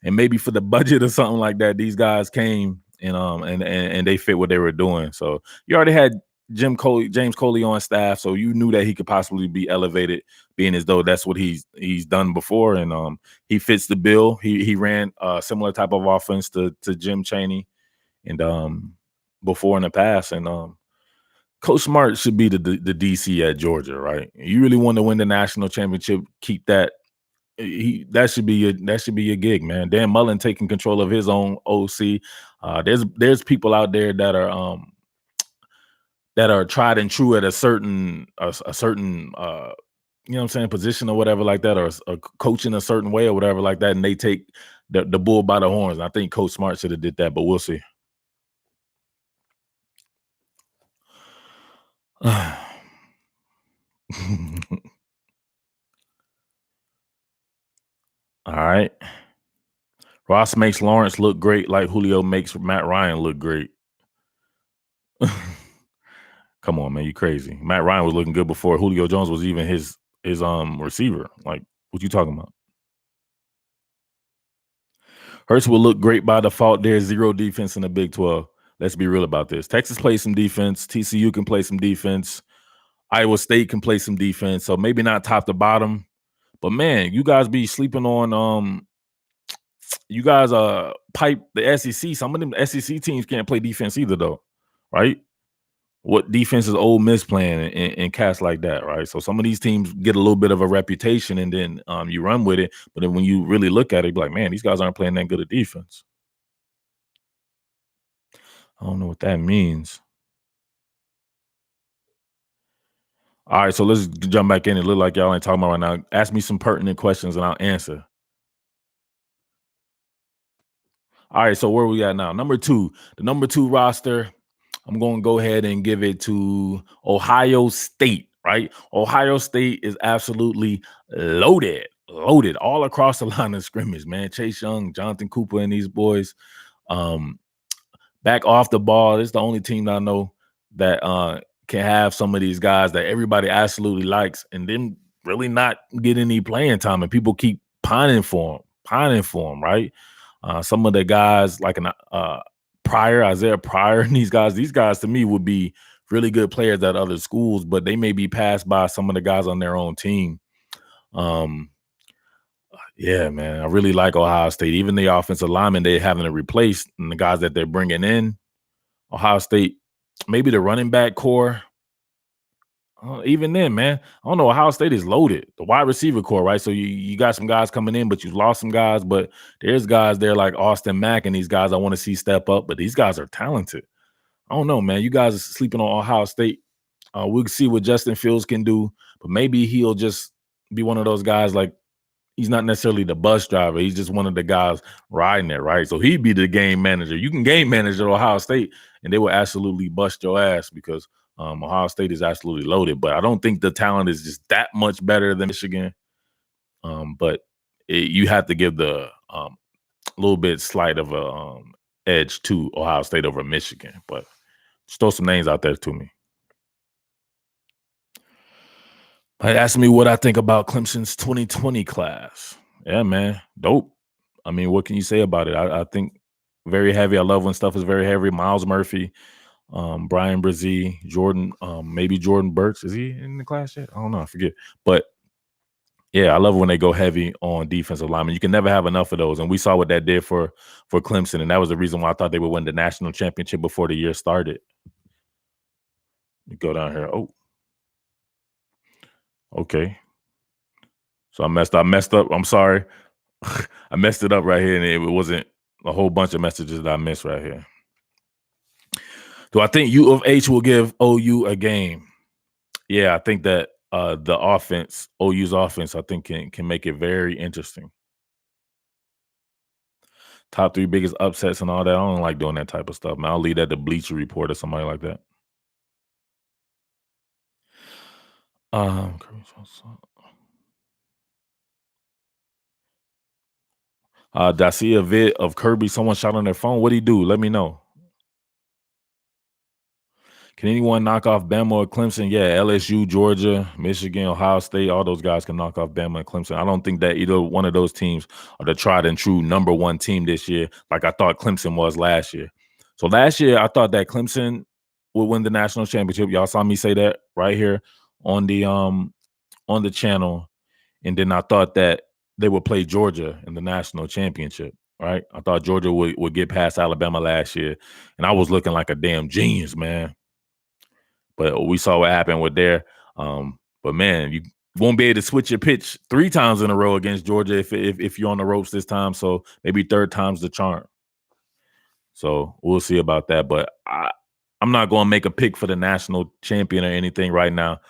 and maybe for the budget or something like that, these guys came and they fit what they were doing. So you already had James Coley on staff, so you knew that he could possibly be elevated, being as though that's what he's done before, and he fits the bill. He ran a similar type of offense to Jim Chaney, and before in the past, and Coach Smart should be the DC at Georgia, right? You really want to win the national championship, keep that. That should be your gig, man. Dan Mullen taking control of his own OC. There's people out there that are tried and true at a certain you know what I'm saying, position or whatever like that, or a coach in a certain way or whatever like that, and they take the bull by the horns. I think Coach Smart should have did that, but we'll see. All right. Ross makes Lawrence look great like Julio makes Matt Ryan look great. Come on, man, you crazy. Matt Ryan was looking good before Julio Jones was even his receiver. Like, what you talking about? Hurts will look great by default. There's zero defense in the Big 12. Let's be real about this. Texas plays some defense. TCU can play some defense. Iowa State can play some defense. So maybe not top to bottom. But, man, you guys be sleeping on you guys pipe the SEC. Some of them SEC teams can't play defense either, though. right? What defense is Ole Miss playing and cats like that, right? So some of these teams get a little bit of a reputation, and then you run with it. But then when you really look at it, you be like, man, these guys aren't playing that good of defense. I don't know what that means. All right, so let's jump back in. It look like y'all ain't talking about right now. Ask me some pertinent questions and I'll answer. All right, so where we at now? Number 2, the number 2 roster. I'm going to go ahead and give it to Ohio State, right? Ohio State is absolutely loaded all across the line of scrimmage, man. Chase Young, Jonathan Cooper, and these boys. Back off the ball. It's the only team that I know that can have some of these guys that everybody absolutely likes and then really not get any playing time. And people keep pining for them, right? Some of the guys like an Isaiah Pryor, and these guys to me would be really good players at other schools, but they may be passed by some of the guys on their own team. Yeah, man, I really like Ohio State. Even the offensive linemen they're having to replace and the guys that they're bringing in. Ohio State, maybe the running back core. Even then, man, I don't know. Ohio State is loaded. The wide receiver core, right? So you got some guys coming in, but you've lost some guys. But there's guys there like Austin Mack and these guys I want to see step up. But these guys are talented. I don't know, man. You guys are sleeping on Ohio State. We'll see what Justin Fields can do, but maybe he'll just be one of those guys like he's not necessarily the bus driver. He's just one of the guys riding it, right? So he'd be the game manager. You can game manage at Ohio State, and they will absolutely bust your ass because Ohio State is absolutely loaded. But I don't think the talent is just that much better than Michigan. But you have to give the little bit slight of a edge to Ohio State over Michigan. But just throw some names out there to me. Ask me what I think about Clemson's 2020 class. Yeah, man, dope. I mean, what can you say about it? I think very heavy. I love when stuff is very heavy. Miles Murphy, Brian Brzee, Jordan, maybe Jordan Burks. Is he in the class yet? I don't know. I forget. But yeah, I love when they go heavy on defensive linemen. You can never have enough of those, and we saw what that did for Clemson, and that was the reason why I thought they would win the national championship before the year started. You go down here. Oh, okay. So I messed up. I'm sorry. I messed it up right here, and it wasn't a whole bunch of messages that I missed right here. Do I think U of H will give OU a game? Yeah, I think that the offense, OU's offense, I think can make it very interesting. Top 3 biggest upsets and all that. I don't like doing that type of stuff, man. I'll leave that to Bleacher Report or somebody like that. Did I see a vid of Kirby? Someone shot on their phone. What'd he do? Let me know. Can anyone knock off Bama or Clemson? Yeah, LSU, Georgia, Michigan, Ohio State, all those guys can knock off Bama and Clemson. I don't think that either one of those teams are the tried and true number 1 team this year, like I thought Clemson was last year. So last year, I thought that Clemson would win the national championship. Y'all saw me say that right here on the channel. And then I thought that they would play Georgia in the national championship, right? I thought Georgia would get past Alabama last year. And I was looking like a damn genius, man. But we saw what happened with there. But man, you won't be able to switch your pitch 3 times in a row against Georgia if you're on the ropes this time. So maybe 3rd time's the charm. So we'll see about that. But I'm not going to make a pick for the national champion or anything right now.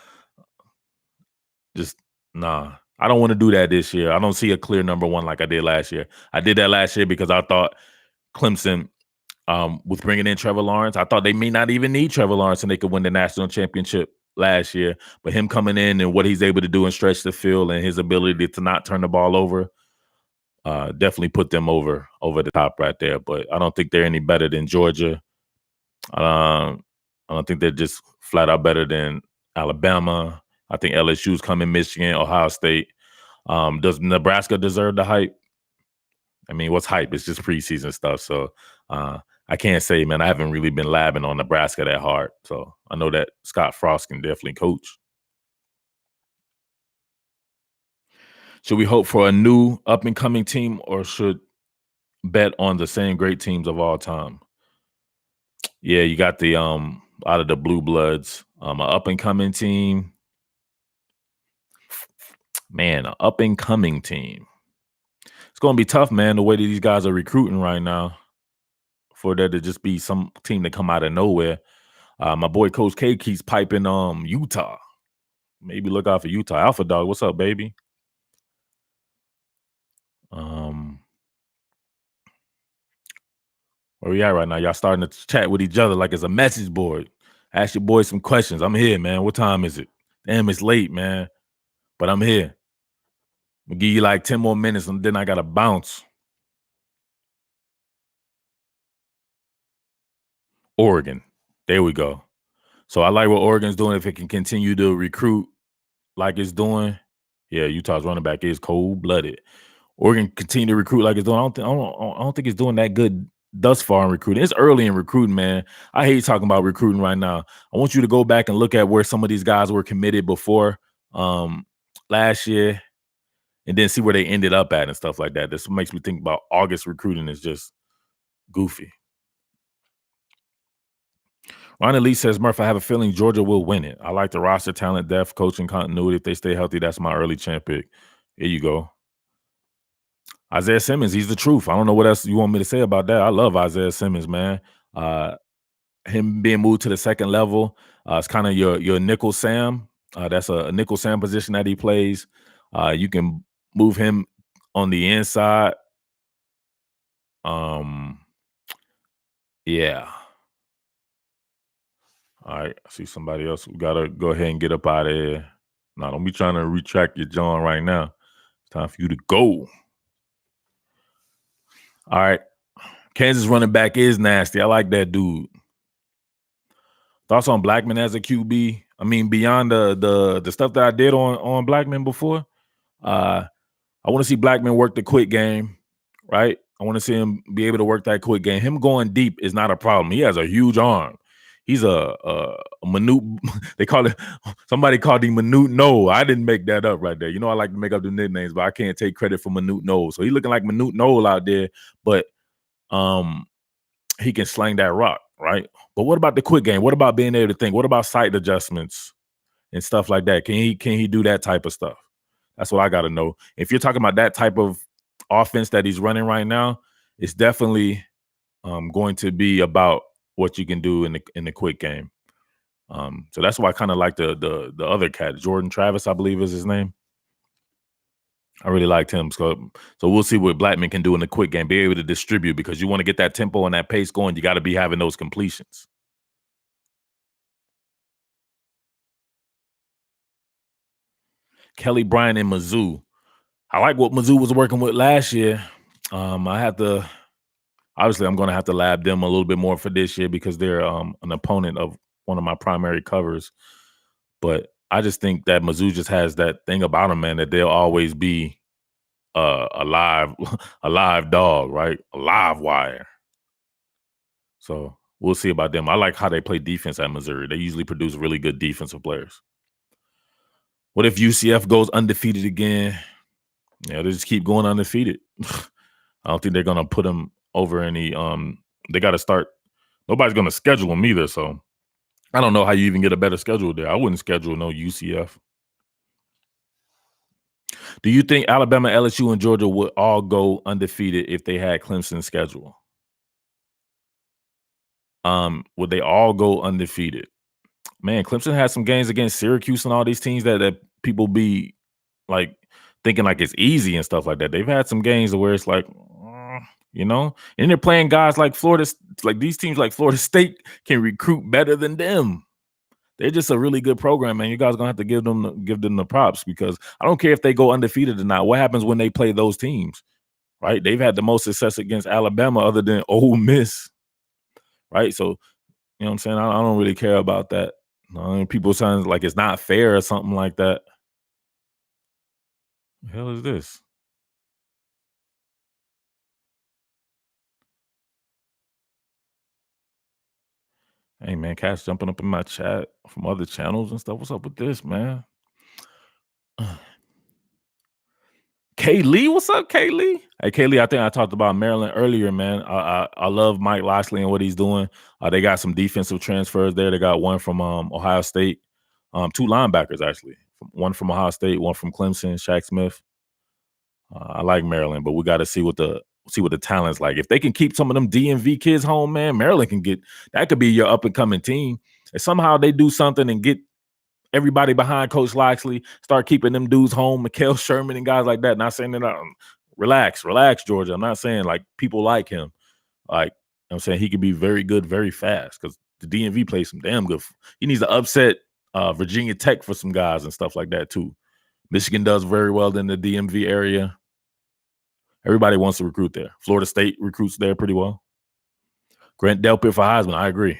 Just nah. I don't want to do that this year. I don't see a clear number 1 like I did last year. I did that last year because I thought Clemson, with bringing in Trevor Lawrence, I thought they may not even need Trevor Lawrence and they could win the national championship last year. But him coming in and what he's able to do and stretch the field and his ability to not turn the ball over, definitely put them over the top right there. But I don't think they're any better than Georgia. I don't think they're just flat out better than Alabama. I think LSU's coming, Michigan, Ohio State. Does Nebraska deserve the hype? I mean, what's hype? It's just preseason stuff. So I can't say, man, I haven't really been labbing on Nebraska that hard. So I know that Scott Frost can definitely coach. Should we hope for a new up-and-coming team or should bet on the same great teams of all time? Yeah, you got the out of the Blue Bloods, an up and coming team. Man, an up and coming team. It's gonna be tough, man. The way that these guys are recruiting right now, for there to just be some team to come out of nowhere. My boy Coach K keeps piping Utah. Maybe look out for Utah. Alpha Dog, what's up, baby? Where we at right now? Y'all starting to chat with each other like it's a message board. Ask your boys some questions. I'm here, man. What time is it? Damn, it's late, man. But I'm here. I'm gonna give you like 10 more minutes and then I gotta bounce. Oregon. There we go. So I like what Oregon's doing. If it can continue to recruit like it's doing, yeah, Utah's running back is cold-blooded. Oregon continue to recruit like it's doing. I don't think it's doing that good thus far in recruiting. It's early in recruiting, man. I hate talking about recruiting right now. I want you to go back and look at where some of these guys were committed before last year, and then see where they ended up at and stuff like that. This makes me think about August recruiting is just goofy. Ronnie Lee says, Murf, I have a feeling Georgia will win it. I like the roster, talent, depth, coaching, continuity. If they stay healthy, that's my early champ pick. Here you go. Isaiah Simmons, he's the truth. I don't know what else you want me to say about that. I love Isaiah Simmons, man. Him being moved to the second level, it's kind of your nickel Sam. That's a nickel Sam position that he plays. You can move him on the inside. Yeah. All right. I see somebody else. We gotta go ahead and get up out of here. No, don't be trying to retract your John right now. It's time for you to go. All right. Kansas running back is nasty. I like that dude. Thoughts on Blackman as a QB? I mean, beyond the stuff that I did on Blackman before, I want to see Blackman work the quick game, right? I want to see him be able to work that quick game. Him going deep is not a problem. He has a huge arm. He's a minute. They call it. Somebody called him Minute No. I didn't make that up right there. You know, I like to make up the nicknames, but I can't take credit for Minute No. So he's looking like Minute No out there, but he can sling that rock, right? But what about the quick game? What about being able to think? What about sight adjustments and stuff like that? Can he do that type of stuff? That's what I got to know. If you're talking about that type of offense that he's running right now, it's definitely going to be about what you can do in the quick game. So that's why I kind of like the other cat, Jordan Travis, I believe is his name. I really liked him. So we'll see what Blackman can do in the quick game, be able to distribute, because you want to get that tempo and that pace going. You got to be having those completions. Kelly Bryant and Mizzou. I like what Mizzou was working with last year. I have to, obviously, I'm going to have to lab them a little bit more for this year because they're an opponent of one of my primary covers. But I just think that Mizzou just has that thing about them, man, that they'll always be a live dog, right? A live wire. So we'll see about them. I like how they play defense at Missouri. They usually produce really good defensive players. What if UCF goes undefeated again? Yeah, they just keep going undefeated. I don't think they're gonna put them over any. They got to start. Nobody's gonna schedule them either. So I don't know how you even get a better schedule there. I wouldn't schedule no UCF. Do you think Alabama, LSU, and Georgia would all go undefeated if they had Clemson's schedule? Would they all go undefeated? Man, Clemson had some games against Syracuse and all these teams that people be like thinking like it's easy and stuff like that. They've had some games where it's like, you know, and they're playing guys like Florida, like these teams like Florida State can recruit better than them. They're just a really good program, man. You guys are gonna have to give them the props, because I don't care if they go undefeated or not. What happens when they play those teams, right? They've had the most success against Alabama other than Ole Miss, right? So, you know what I'm saying? I don't really care about that. People sound like it's not fair or something like that. The hell is this? Hey, man, cats jumping up in my chat from other channels and stuff. What's up with this, man? Kay Lee, what's up, Kay Lee? Hey, Kay Lee, I think I talked about Maryland earlier, man. I love Mike Loxley and what he's doing. They got some defensive transfers there. They got one from Ohio State, two linebackers actually. One from Ohio State, one from Clemson, Shaq Smith. I like Maryland, but we got to see what the talent's like. If they can keep some of them DMV kids home, man, Maryland can get that. Could be your up and coming team. If somehow they do something and get everybody behind Coach Loxley, start keeping them dudes home, Mikael Sherman and guys like that. Not saying that. Relax, Georgia. I'm not saying like people like him. Like I'm saying he could be very good, very fast because the DMV plays some damn good. He needs to upset Virginia Tech for some guys and stuff like that too. Michigan does very well in the DMV area. Everybody wants to recruit there. Florida State recruits there pretty well. Grant Delpit for Heisman. I agree.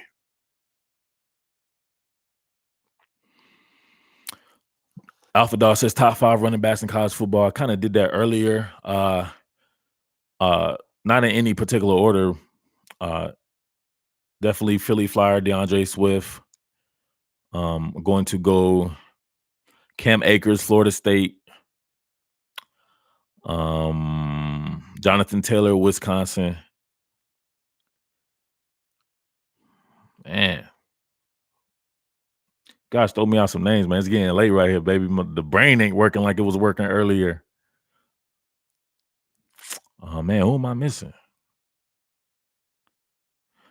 Alpha Dog says top 5 running backs in college football. I kind of did that earlier. Not in any particular order. Definitely Philly Flyer, DeAndre Swift. Going to go Cam Akers, Florida State. Jonathan Taylor, Wisconsin. Man. Gosh, throw me out some names, man. It's getting late right here, baby. The brain ain't working like it was working earlier. Oh, man, who am I missing?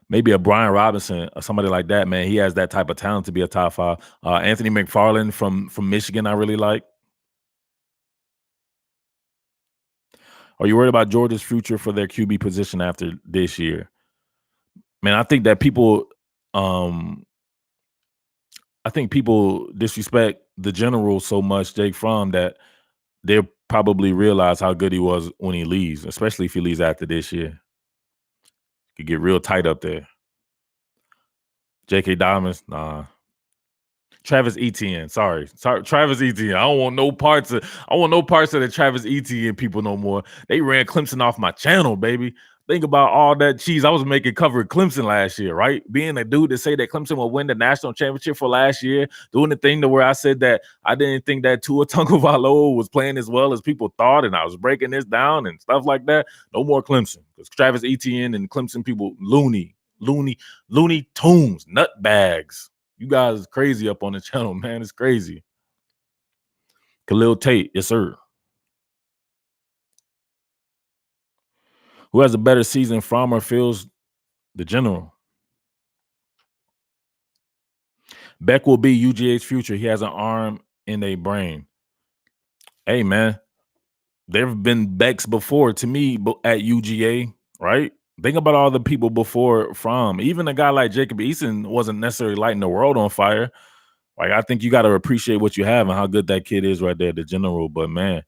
Maybe a Brian Robinson or somebody like that, man. He has that type of talent to be a top 5. Anthony McFarland from Michigan, I really like. Are you worried about Georgia's future for their QB position after this year? Man, I think that people disrespect the general so much, Jake Fromm, that they'll probably realize how good he was when he leaves, especially if he leaves after this year. Could get real tight up there. J.K. Dobbins, nah. Travis Etienne, sorry, Travis Etienne. I don't want no parts of the Travis Etienne people no more. They ran Clemson off my channel, baby. Think about all that cheese I was making covering Clemson last year, right? Being a dude to say that Clemson will win the national championship for last year, doing the thing to where I said that I didn't think that Tua Tagovailoa was playing as well as people thought, and I was breaking this down and stuff like that. No more Clemson, because Travis Etienne and Clemson people, Looney Tunes, nut bags. You guys is crazy up on the channel, man. It's crazy. Khalil Tate, yes, sir. Who has a better season, Fromm or Fields? The general. Beck will be UGA's future. He has an arm and a brain. Hey, man. There have been Becks before to me at UGA, right? Think about all the people before Fromm. Even a guy like Jacob Eason wasn't necessarily lighting the world on fire. Like, I think you got to appreciate what you have and how good that kid is right there, the general. But, man,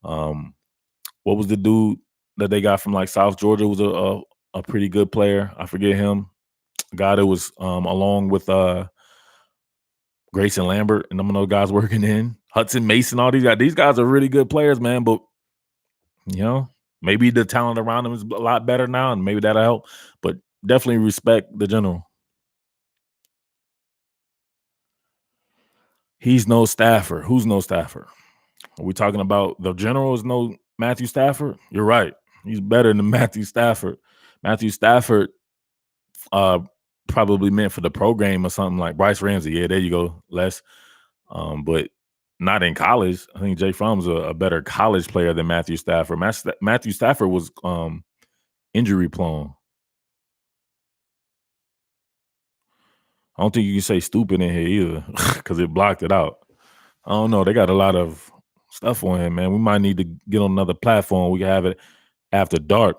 what was the dude that they got from, like, South Georgia was a pretty good player. I forget him. A guy that was along with Grayson Lambert and them guys working in. Hudson Mason, all these guys. These guys are really good players, man. But, you know, maybe the talent around them is a lot better now, and maybe that'll help. But definitely respect the general. He's no Stafford. Who's no Stafford? Are we talking about the general is no Matthew Stafford? You're right. He's better than Matthew Stafford. Matthew Stafford probably meant for the program or something like Bryce Ramsey. Yeah, there you go, Les. But not in college. I think Jay Fromm's a better college player than Matthew Stafford. Matthew Stafford was injury prone. I don't think you can say stupid in here either because it blocked it out. I don't know. They got a lot of stuff on him, man. We might need to get on another platform. We can have it after dark.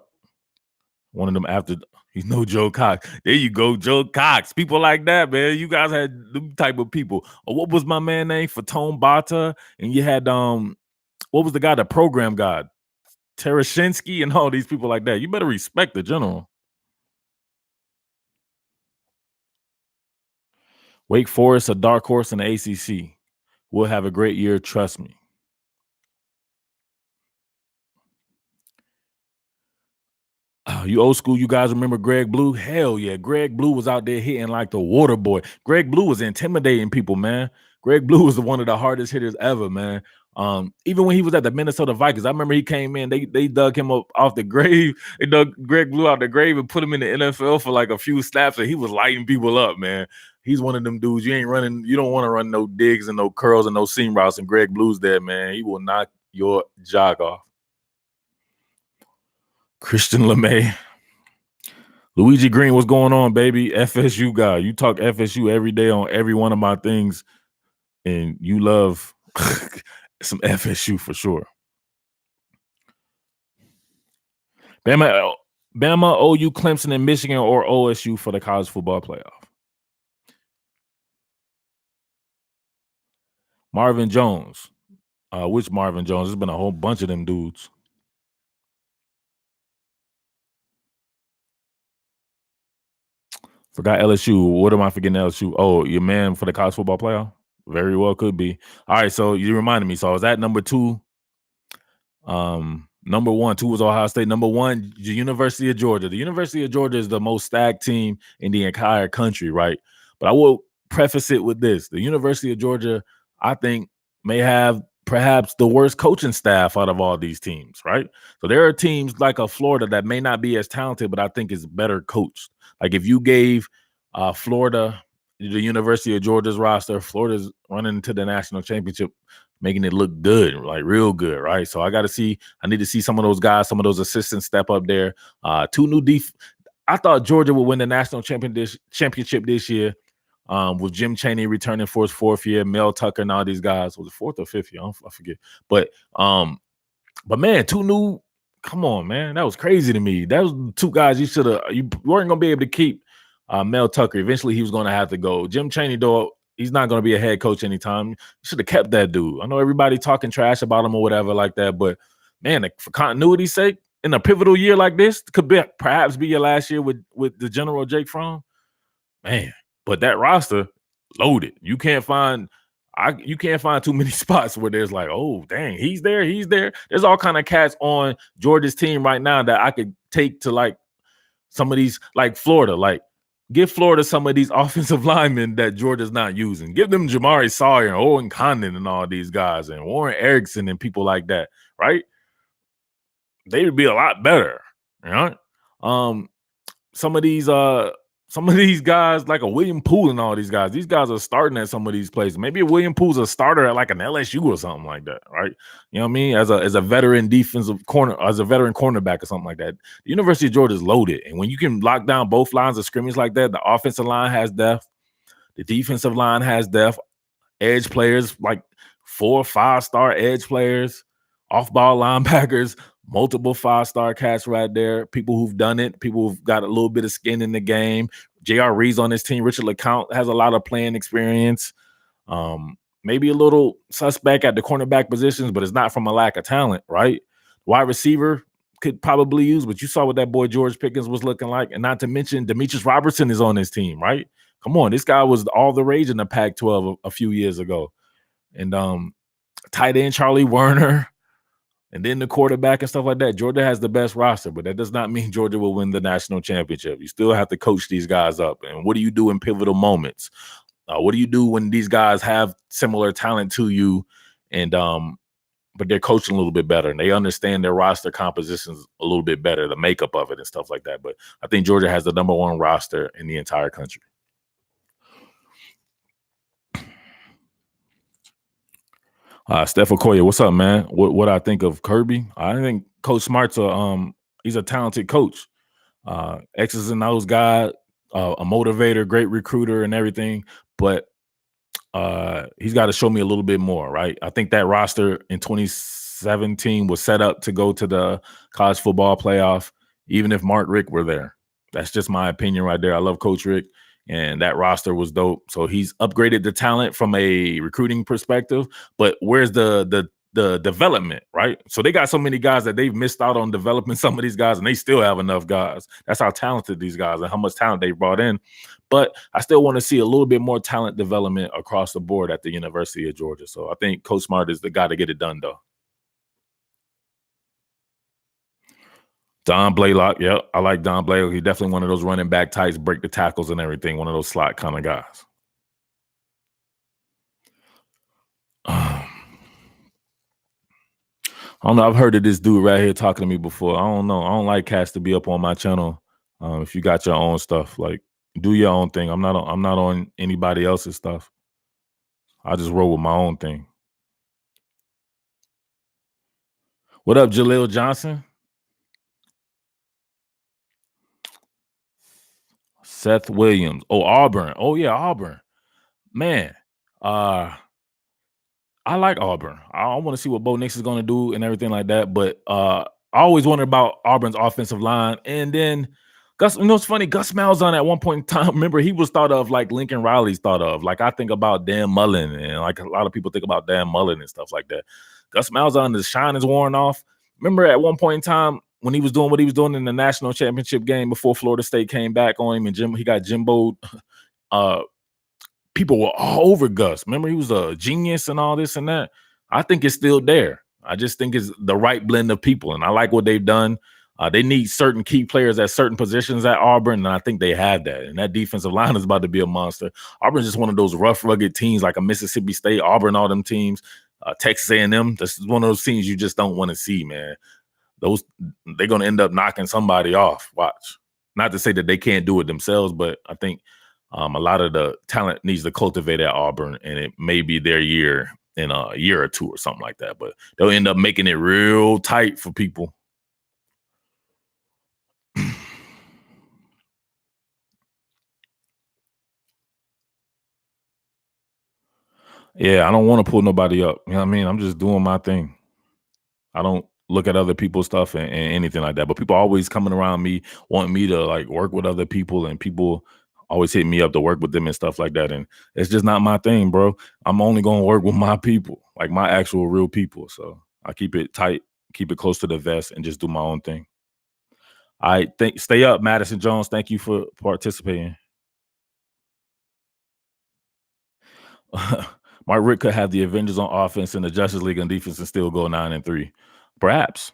One of them after. He's no Joe Cox. There you go, Joe Cox. People like that, man. You guys had them type of people. What was my man name? Fatone Bata. And you had what was the guy, the program guy? Terashinsky and all these people like that. You better respect the general. Wake Forest, a dark horse in the ACC. We'll have a great year, trust me. You old school, you guys remember Greg Blue? Hell yeah. Greg Blue was out there hitting like the water boy. Greg Blue was intimidating people, man. Greg Blue was one of the hardest hitters ever, man. Even when he was at the Minnesota Vikings, I remember he came in, they dug him up off the grave. They dug Greg Blue out the grave and put him in the NFL for like a few snaps, and he was lighting people up, man. He's one of them dudes. You don't want to run no digs and no curls and no seam routes, and Greg Blue's there, man. He will knock your jog off. Christian LeMay. Luigi Green, what's going on, baby? FSU guy. You talk FSU every day on every one of my things, and you love some FSU for sure. Bama, OU, Clemson, and Michigan, or OSU for the college football playoff. Marvin Jones. Which Marvin Jones? There's been a whole bunch of them dudes. Forgot LSU. What am I forgetting LSU? Oh, your man for the college football playoff? Very well could be. All right, so you reminded me. So I was at number 2. Number 1, 2 was Ohio State. Number 1, the University of Georgia. The University of Georgia is the most stacked team in the entire country, right? But I will preface it with this. The University of Georgia, I think, may have perhaps the worst coaching staff out of all these teams, right? So there are teams like a Florida that may not be as talented, but I think is better coached. Like if you gave Florida the University of Georgia's roster, Florida's running to the national championship, making it look good, like real good, right? So I need to see some of those guys, some of those assistants step up there. 2 new I thought Georgia would win the national championship this year. With Jim Chaney returning for his 4th year, Mel Tucker and all these guys. Was it 4th or 5th year? I forget. But man, 2 new. Come on, man, that was crazy to me. That was 2 guys you weren't gonna be able to keep. Mel Tucker. Eventually, he was gonna have to go. Jim Chaney, though, he's not gonna be a head coach anytime. You should have kept that dude. I know everybody talking trash about him or whatever like that, but man, for continuity's sake, in a pivotal year like this, could perhaps be your last year with the General Jake Fromm. Man. But that roster loaded. You can't find too many spots where there's like, oh, dang, he's there. There's all kind of cats on Georgia's team right now that I could take to like some of these, like Florida. Like, give Florida some of these offensive linemen that Georgia's not using. Give them Jamari Sawyer and Owen Condon and all these guys and Warren Erickson and people like that, right? They would be a lot better, you know? Some of these guys, like a William Poole and all these guys are starting at some of these places. Maybe a William Poole's a starter at like an LSU or something like that, right? You know what I mean? As a veteran defensive corner, as a veteran cornerback or something like that. The University of Georgia is loaded. And when you can lock down both lines of scrimmage like that, the offensive line has depth. The defensive line has depth. Edge players, like 4 or 5-star edge players, off-ball linebackers, multiple 5-star cats right there. People who've done it, people who've got a little bit of skin in the game. J.R. Reed's on this team. Richard LeCounte has a lot of playing experience. Maybe a little suspect at the cornerback positions, but it's not from a lack of talent, right? Wide receiver could probably use, but you saw what that boy George Pickens was looking like. And not to mention Demetrius Robertson is on this team, right? Come on, this guy was all the rage in the Pac-12 a few years ago. And tight end Charlie Werner, and then the quarterback and stuff like that. Georgia has the best roster, but that does not mean Georgia will win the national championship. You still have to coach these guys up. And what do you do in pivotal moments? What do you do when these guys have similar talent to you, and but they're coaching a little bit better and they understand their roster compositions a little bit better, the makeup of it and stuff like that. But I think Georgia has the number 1 roster in the entire country. Steph Okoye, what's up, man? What I think of Kirby? I think Coach Smart's he's a talented coach. X's and O's guy, a motivator, great recruiter and everything, but he's got to show me a little bit more, right? I think that roster in 2017 was set up to go to the college football playoff, even if Mark Richt were there. That's just my opinion right there. I love Coach Richt, and that roster was dope. So he's upgraded the talent from a recruiting perspective, but where's the development, right? So they got so many guys that they've missed out on developing some of these guys, and they still have enough guys. That's how talented these guys and how much talent they brought in. But I still want to see a little bit more talent development across the board at the University of Georgia. So I think Coach Smart is the guy to get it done, though. Don Blaylock, yeah, I like Don Blaylock. He's definitely one of those running back types, break the tackles and everything, one of those slot kind of guys. I don't know. I've heard of this dude right here talking to me before. I don't know. I don't like cats to be up on my channel. If you got your own stuff, like do your own thing. I'm not on anybody else's stuff. I just roll with my own thing. What up, Jaleel Johnson? Seth Williams. Oh, Auburn. Oh yeah, Auburn. Man, I like Auburn. I want to see what Bo Nix is going to do and everything like that. But I always wondered about Auburn's offensive line. And then Gus, it's funny, Gus Malzahn at one point in time, remember, he was thought of like Lincoln Riley's thought of. Like I think about Dan Mullen, and like a lot of people think about Dan Mullen and stuff like that. Gus Malzahn, the shine is worn off. Remember at one point in time when he was doing what he was doing in the national championship game before Florida State came back on him, and he got Jimbo people were all over Gus. Remember, he was a genius and all this and that. I think it's still there. I just think it's the right blend of people, and I like what they've done. They need certain key players at certain positions at Auburn, and I think they have that. And that defensive line is about to be a monster. Auburn's just one of those rough, rugged teams, like a Mississippi State, Auburn, all them teams, Texas A&M. This is one of those teams you just don't want to see, man. They're going to end up knocking somebody off. Watch. Not to say that they can't do it themselves, but I think a lot of the talent needs to cultivate at Auburn, and it may be their year in a year or two or something like that. But they'll end up making it real tight for people. Yeah, I don't want to pull nobody up. You know what I mean? I'm just doing my thing. I don't look at other people's stuff and anything like that. But people always coming around me, wanting me to like work with other people, and people always hit me up to work with them and stuff like that. And it's just not my thing, bro. I'm only going to work with my people, like my actual real people. So I keep it tight, keep it close to the vest, and just do my own thing. I think stay up, Madison Jones. Thank you for participating. Mark Rick could have the Avengers on offense and the Justice League on defense and still go 9-3. Perhaps.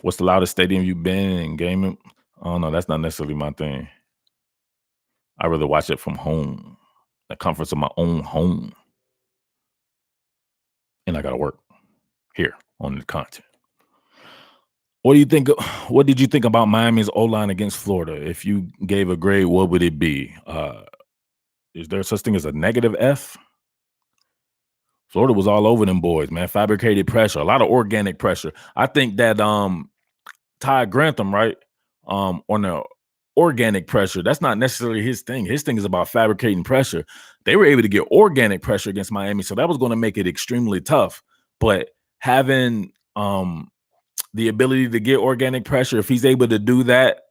What's the loudest stadium you've been in gaming? Oh no, that's not necessarily my thing. I'd rather watch it from home, the comforts of my own home. And I gotta work here on the content. What do you think? What did you think about Miami's O-line against Florida? If you gave a grade, what would it be? Is there such thing as a negative F? Florida was all over them boys, man. Fabricated pressure, a lot of organic pressure. I think that Ty Grantham, right? On the organic pressure, that's not necessarily his thing. His thing is about fabricating pressure. They were able to get organic pressure against Miami, so that was going to make it extremely tough. But having the ability to get organic pressure, if he's able to do that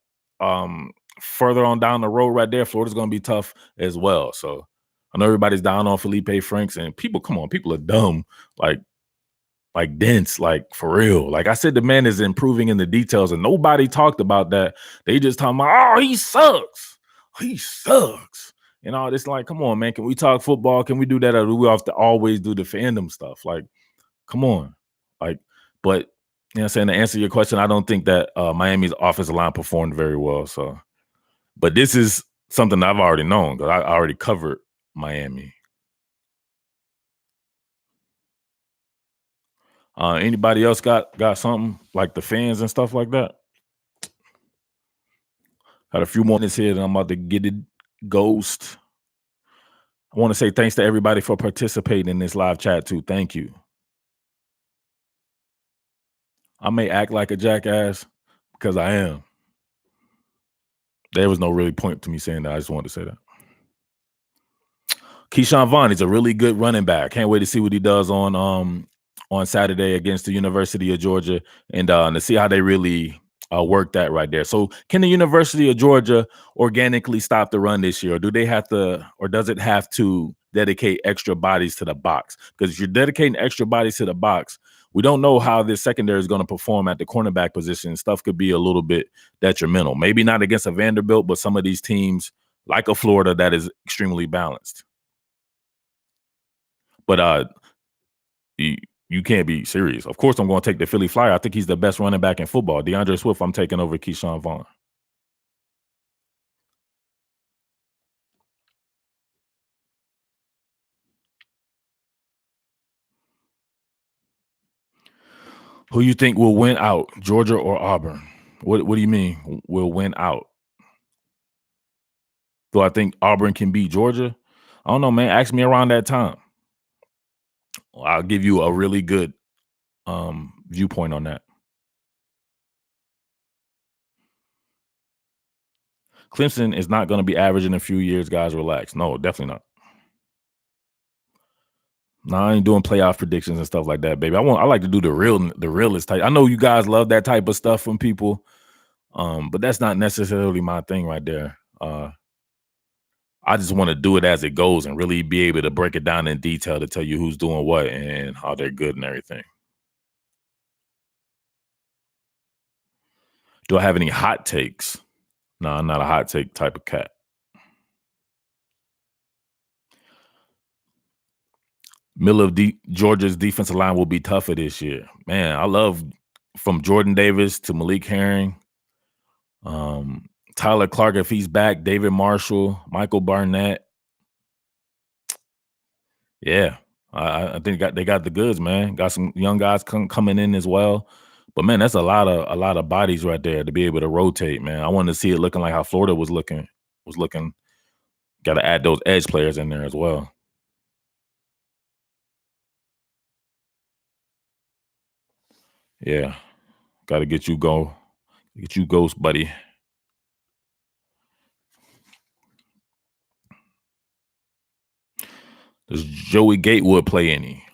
further on down the road right there, Florida's going to be tough as well. So I know everybody's down on Felipe Franks, and people, come on, people are dumb. Like dense, like for real. Like I said, the man is improving in the details, and nobody talked about that. They just talking about, oh, he sucks. He sucks. And all this, like, come on, man. Can we talk football? Can we do that? Or do we have to always do the fandom stuff? Like, come on. Like, but you know what I'm saying, to answer your question, I don't think that Miami's offensive line performed very well. So, but this is something I've already known because I already covered Miami. Anybody else got something like the fans and stuff like that? Got a few more minutes here, and I'm about to get it ghost. I want to say thanks to everybody for participating in this live chat too. Thank you. I may act like a jackass because I am. There was no really point to me saying that. I just wanted to say that. Keyshawn Vaughn is a really good running back. Can't wait to see what he does on Saturday against the University of Georgia, and to see how they really work that right there. So can the University of Georgia organically stop the run this year, or do they have to, or does it have to dedicate extra bodies to the box? Because if you're dedicating extra bodies to the box, we don't know how this secondary is going to perform at the cornerback position. Stuff could be a little bit detrimental. Maybe not against a Vanderbilt, but some of these teams like a Florida that is extremely balanced. But you can't be serious. Of course, I'm going to take the Philly Flyer. I think he's the best running back in football. DeAndre Swift, I'm taking over Keyshawn Vaughn. Who you think will win out, Georgia or Auburn? What do you mean will win out? Do I think Auburn can beat Georgia? I don't know, man. Ask me around that time. I'll give you a really good viewpoint on that. Clemson is not going to be average in a few years, guys. Relax. No, definitely not. No, I ain't doing playoff predictions and stuff like that, baby. I like to do the realist type. I know you guys love that type of stuff from people, but that's not necessarily my thing right there. I just want to do it as it goes and really be able to break it down in detail to tell you who's doing what and how they're good and everything. Do I have any hot takes? No, I'm not a hot take type of cat. Middle of Georgia's defensive line will be tougher this year. Man, I love from Jordan Davis to Malik Herring, Tyler Clark if he's back, David Marshall, Michael Barnett. Yeah, I think they got the goods, man. Got some young guys coming in as well. But man, that's a lot of bodies right there to be able to rotate, man. I wanted to see it looking like how Florida was looking. Got to add those edge players in there as well. Yeah, got to get you ghost, buddy. Does Joey Gatewood play any?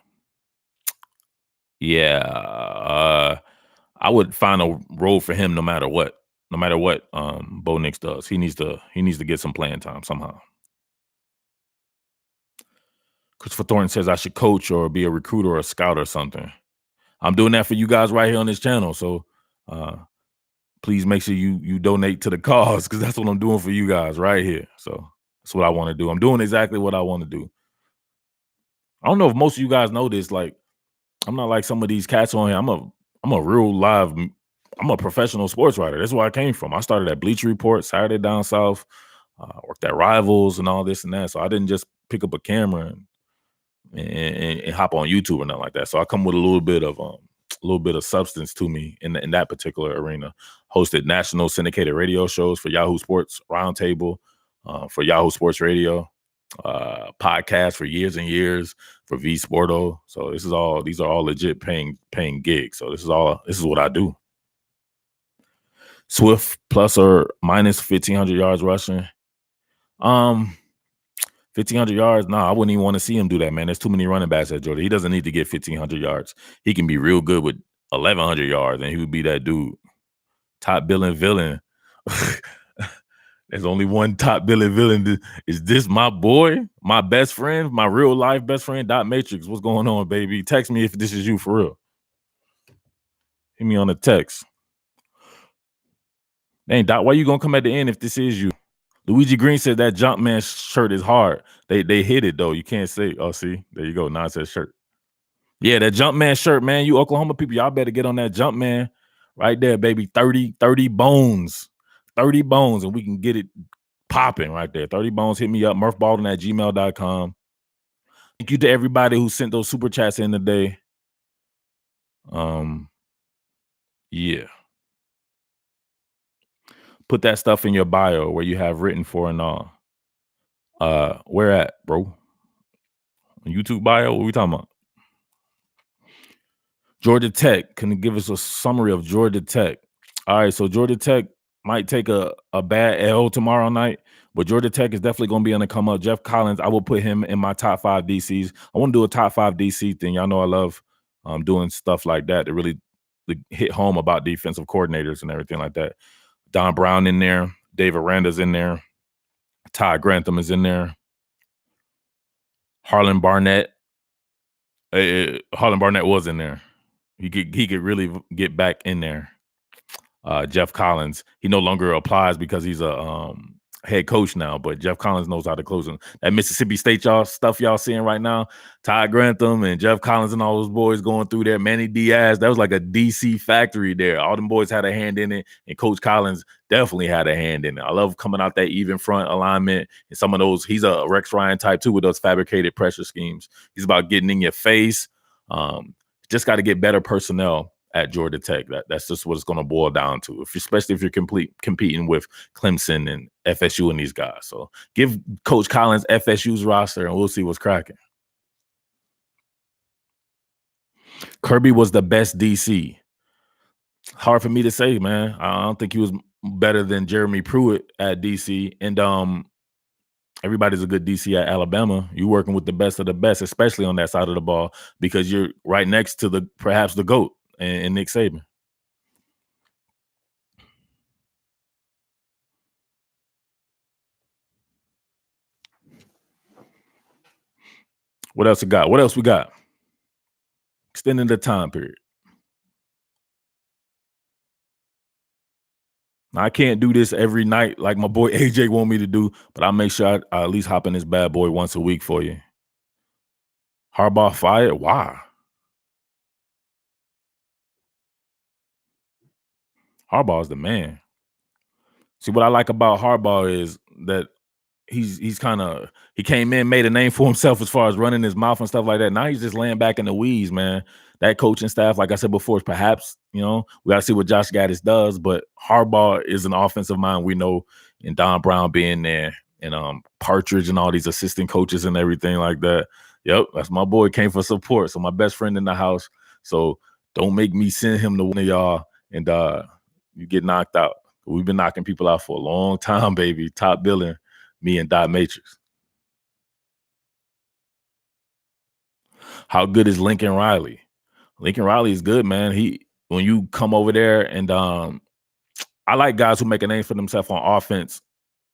Yeah, I would find a role for him no matter what. No matter what Bo Nix does, he needs to get some playing time somehow. Christopher Thornton says I should coach or be a recruiter or a scout or something. I'm doing that for you guys right here on this channel. So please make sure you donate to the cause because that's what I'm doing for you guys right here. So that's what I want to do. I'm doing exactly what I want to do. I don't know if most of you guys know this. Like, I'm not like some of these cats on here. I'm a professional sports writer. That's where I came from. I started at Bleacher Report, Saturday Down South, worked at Rivals and all this and that. So I didn't just pick up a camera and hop on YouTube or nothing like that. So I come with a little bit of substance to me in that particular arena. Hosted national syndicated radio shows for Yahoo Sports Roundtable, for Yahoo Sports Radio, podcast for years and years for V Sporto. So these are all legit paying gigs. So this is what I do. Swift plus or minus 1,500 yards rushing. 1,500 yards. Nah, I wouldn't even want to see him do that, man. There's too many running backs at Georgia. He doesn't need to get 1,500 yards. He can be real good with 1,100 yards, and he would be that dude. Top billing villain. There's only one top billing villain. Is this my boy, my best friend, my real life best friend, Dot Matrix? What's going on, baby? Text me if this is you for real. Hit me on a text. Dang, Dot, why you gonna come at the end if this is you? Luigi Green said that Jumpman shirt is hard. They hit it though. You can't say. Oh, see, there you go. Now it says shirt. Yeah, that Jumpman shirt, man. You Oklahoma people, y'all better get on that Jumpman right there, baby. 30 bones. 30 bones, and we can get it popping right there. 30 bones. Hit me up, Murf Baldwin at gmail.com. Thank you to everybody who sent those super chats in today. Yeah. Put that stuff in your bio where you have written for and all. Where at, bro? YouTube bio? What are we talking about? Georgia Tech. Can you give us a summary of Georgia Tech? All right, so Georgia Tech might take a bad L tomorrow night, but Georgia Tech is definitely going to be on the come up. Jeff Collins, I will put him in my top 5 DCs. I want to do a top 5 DC thing. Y'all know I love doing stuff like that to really hit home about defensive coordinators and everything like that. Don Brown in there. Dave Aranda's in there. Ty Grantham is in there. Harlan Barnett. Harlan Barnett was in there. He could really get back in there. Jeff Collins, he no longer applies because he's a head coach now, but Jeff Collins knows how to close them. That Mississippi State stuff y'all seeing right now, Ty Grantham and Jeff Collins and all those boys going through there. Manny Diaz, that was like a DC factory there. All them boys had a hand in it, and Coach Collins definitely had a hand in it. I love coming out that even front alignment and some of those. He's a Rex Ryan type too with those fabricated pressure schemes. He's about getting in your face. Just got to get better personnel at Georgia Tech. That's just what it's going to boil down to, especially if you're competing with Clemson and FSU and these guys. So give Coach Collins FSU's roster, and we'll see what's cracking. Kirby was the best DC. Hard for me to say, man. I don't think he was better than Jeremy Pruitt at DC. And everybody's a good DC at Alabama. You're working with the best of the best, especially on that side of the ball, because you're right next to perhaps the GOAT and Nick Saban. What else we got? What else we got? Extending the time period. Now, I can't do this every night like my boy AJ want me to do, but I'll make sure I at least hop in this bad boy once a week for you. Harbaugh fired? Why? Harbaugh's the man. See, what I like about Harbaugh is that he came in, made a name for himself as far as running his mouth and stuff like that. Now he's just laying back in the weeds, man. That coaching staff, like I said before, is perhaps, we got to see what Josh Gaddis does, but Harbaugh is an offensive mind we know, and Don Brown being there, and Partridge and all these assistant coaches and everything like that. Yep, that's my boy, came for support. So my best friend in the house. So don't make me send him to one of y'all and you get knocked out. We've been knocking people out for a long time, baby. Top billing, me and Dot Matrix. How good is Lincoln Riley? Lincoln Riley is good, man. When you come over there, and I like guys who make a name for themselves on offense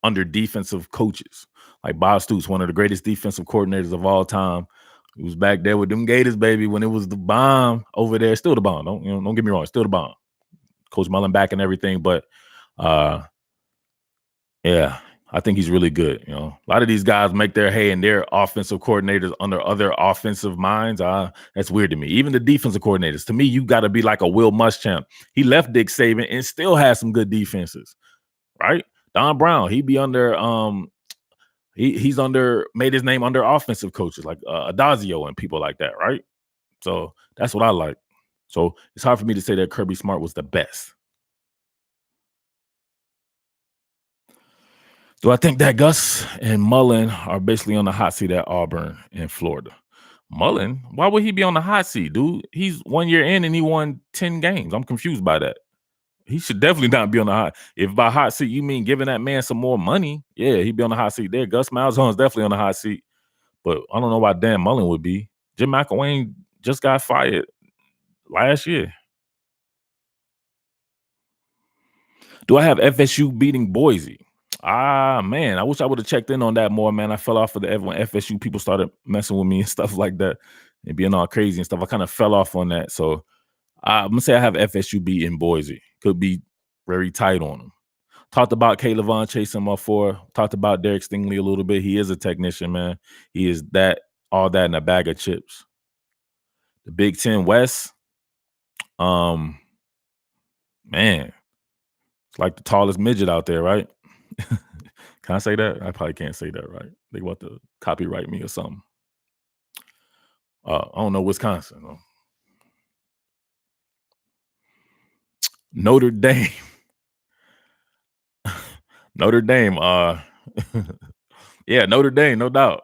under defensive coaches. Like Bob Stoops, one of the greatest defensive coordinators of all time. He was back there with them Gators, baby, when it was the bomb over there. Still the bomb. Don't get me wrong. Still the bomb. Coach Mullen back and everything, but yeah, I think he's really good. A lot of these guys make their hay and they're offensive coordinators under other offensive minds. That's weird to me. Even the defensive coordinators, to me, you got to be like a Will Muschamp. He left Dick Saban and still has some good defenses, right? Don Brown, he'd be under he's made his name under offensive coaches like Adazio and people like that, right? So that's what I like. So it's hard for me to say that Kirby Smart was the best. Do I think that Gus and Mullen are basically on the hot seat at Auburn in Florida? Mullen? Why would he be on the hot seat, dude? He's 1 year in and he won 10 games. I'm confused by that. He should definitely not be on the hot. If by hot seat you mean giving that man some more money, yeah, he'd be on the hot seat there. Gus Malzahn's definitely on the hot seat, but I don't know why Dan Mullen would be. Jim McElwain just got fired last year. Do I have FSU beating Boise? Man, I wish I would have checked in on that more, man. I fell off of the when FSU people started messing with me and stuff like that and being all crazy and stuff. I kind of fell off on that. So I'm going to say I have FSU beating Boise. Could be very tight on them. Talked about Caleb Vaughn chasing him up for. Talked about Derek Stingley a little bit. He is a technician, man. He is all that in a bag of chips. The Big Ten West, man, it's like the tallest midget out there, right? Can I say that? I probably can't say that, right? They want to copyright me or something. I don't know, Wisconsin. No. Notre Dame. Notre Dame. Yeah, Notre Dame, no doubt.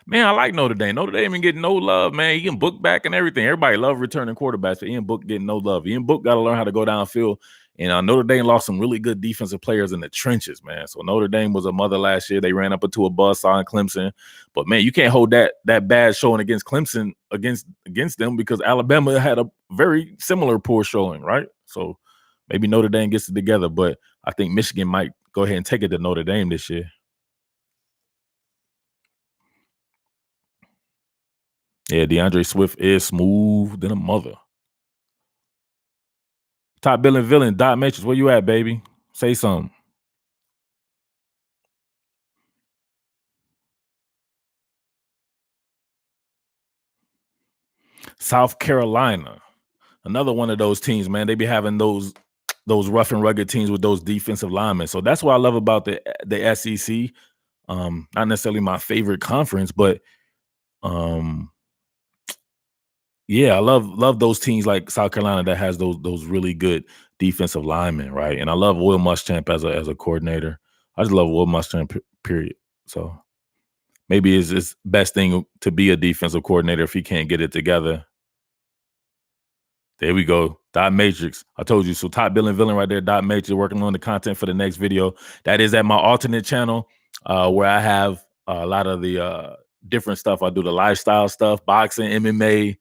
Man, I like Notre Dame. Notre Dame ain't getting no love, man. Ian Book back and everything. Everybody love returning quarterbacks, but Ian Book getting no love. Ian Book got to learn how to go downfield. And Notre Dame lost some really good defensive players in the trenches, man. So Notre Dame was a mother last year. They ran up into a buzzsaw in Clemson. But, man, you can't hold that bad showing against Clemson against them because Alabama had a very similar poor showing, right? So maybe Notre Dame gets it together. But I think Michigan might go ahead and take it to Notre Dame this year. Yeah, DeAndre Swift is smooth than a mother. Top billing villain, Dot Matrix, where you at, baby? Say something. South Carolina, another one of those teams, man. They be having those rough and rugged teams with those defensive linemen. So that's what I love about the SEC. Not necessarily my favorite conference, but Yeah, I love those teams like South Carolina that has those really good defensive linemen, right? And I love Will Muschamp as a coordinator. I just love Will Muschamp, period. So maybe it's his best thing to be a defensive coordinator if he can't get it together. There we go. Dot Matrix. I told you. So top billing villain right there. Dot Matrix working on the content for the next video. That is at my alternate channel, where I have a lot of the different stuff. I do the lifestyle stuff, boxing, MMA,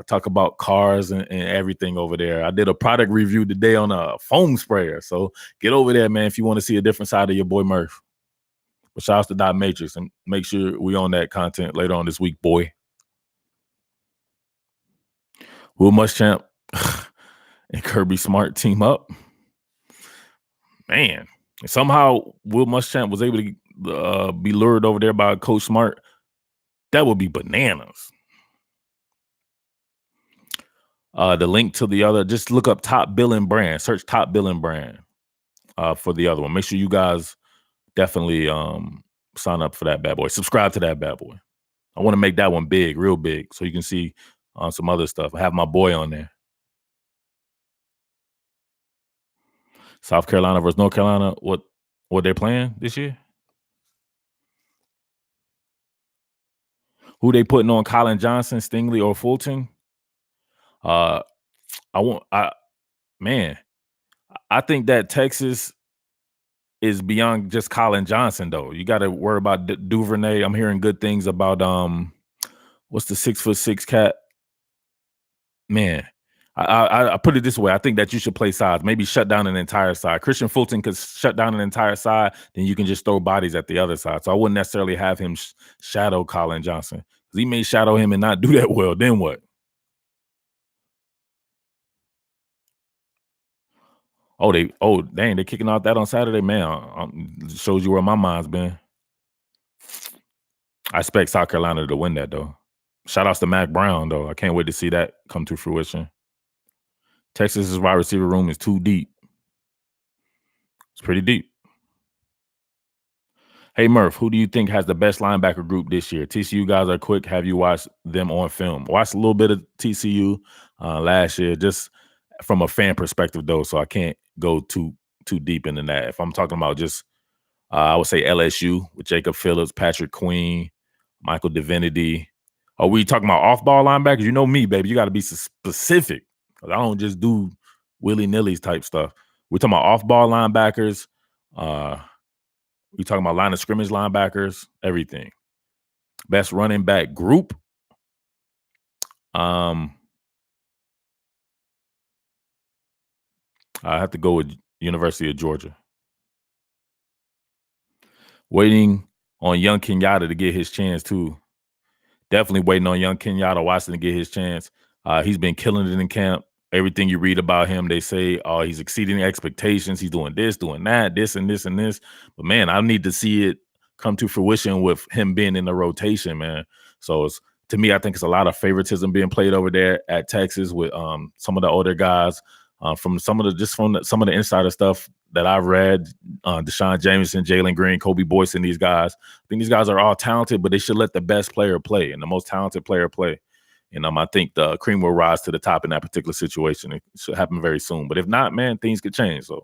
talk about cars and everything over there. I did a product review today on a foam sprayer. So get over there, man, if you want to see a different side of your boy Murf. But shout out to Dot Matrix and make sure we on that content later on this week, boy. Will Muschamp and Kirby Smart team up. Man, somehow Will Muschamp was able to be lured over there by Coach Smart. That would be bananas. The link to the other, just look up top billing brand, search top billing brand for the other one. Make sure you guys definitely sign up for that bad boy. Subscribe to that bad boy. I want to make that one big, real big, so you can see some other stuff. I have my boy on there. South Carolina versus North Carolina. What they're playing this year? Who they putting on? Colin Johnson, Stingley, or Fulton? I think that Texas is beyond just Colin Johnson, though. You got to worry about Duvernay. I'm hearing good things about what's the 6'6" cat? Man, I put it this way. I think that you should play sides. Maybe shut down an entire side. Christian Fulton could shut down an entire side. Then you can just throw bodies at the other side. So I wouldn't necessarily have him shadow Colin Johnson, because he may shadow him and not do that well. Then what? Dang, they're kicking out that on Saturday, man. Shows you where my mind's been. I expect South Carolina to win that, though. Shout outs to Mac Brown, though. I can't wait to see that come to fruition. Texas's wide receiver room is too deep. It's pretty deep. Hey, Murf, who do you think has the best linebacker group this year? TCU guys are quick. Have you watched them on film? Watched a little bit of TCU last year, just from a fan perspective, though, so I can't go too deep into that. If I'm talking about just, I would say LSU with Jacob Phillips, Patrick Queen, Michael Divinity. Are we talking about off-ball linebackers? You know me, baby. You got to be specific. I don't just do willy-nilly type stuff. We're talking about off-ball linebackers. We're talking about line of scrimmage linebackers, everything. Best running back group. I have to go with University of Georgia. Waiting on young Kenyatta to get his chance, too. Definitely waiting on young Kenyatta Watson to get his chance. He's been killing it in camp. Everything you read about him, they say, oh, he's exceeding expectations. He's doing this, doing that, this and this and this. But, man, I need to see it come to fruition with him being in the rotation, man. So, to me, I think it's a lot of favoritism being played over there at Texas with some of the older guys. From some of the insider stuff that I've read, Deshaun Jameson, Jalen Green, Kobe Boyson, these guys. I think these guys are all talented, but they should let the best player play and the most talented player play. And I think the cream will rise to the top in that particular situation. It should happen very soon. But if not, man, things could change. So,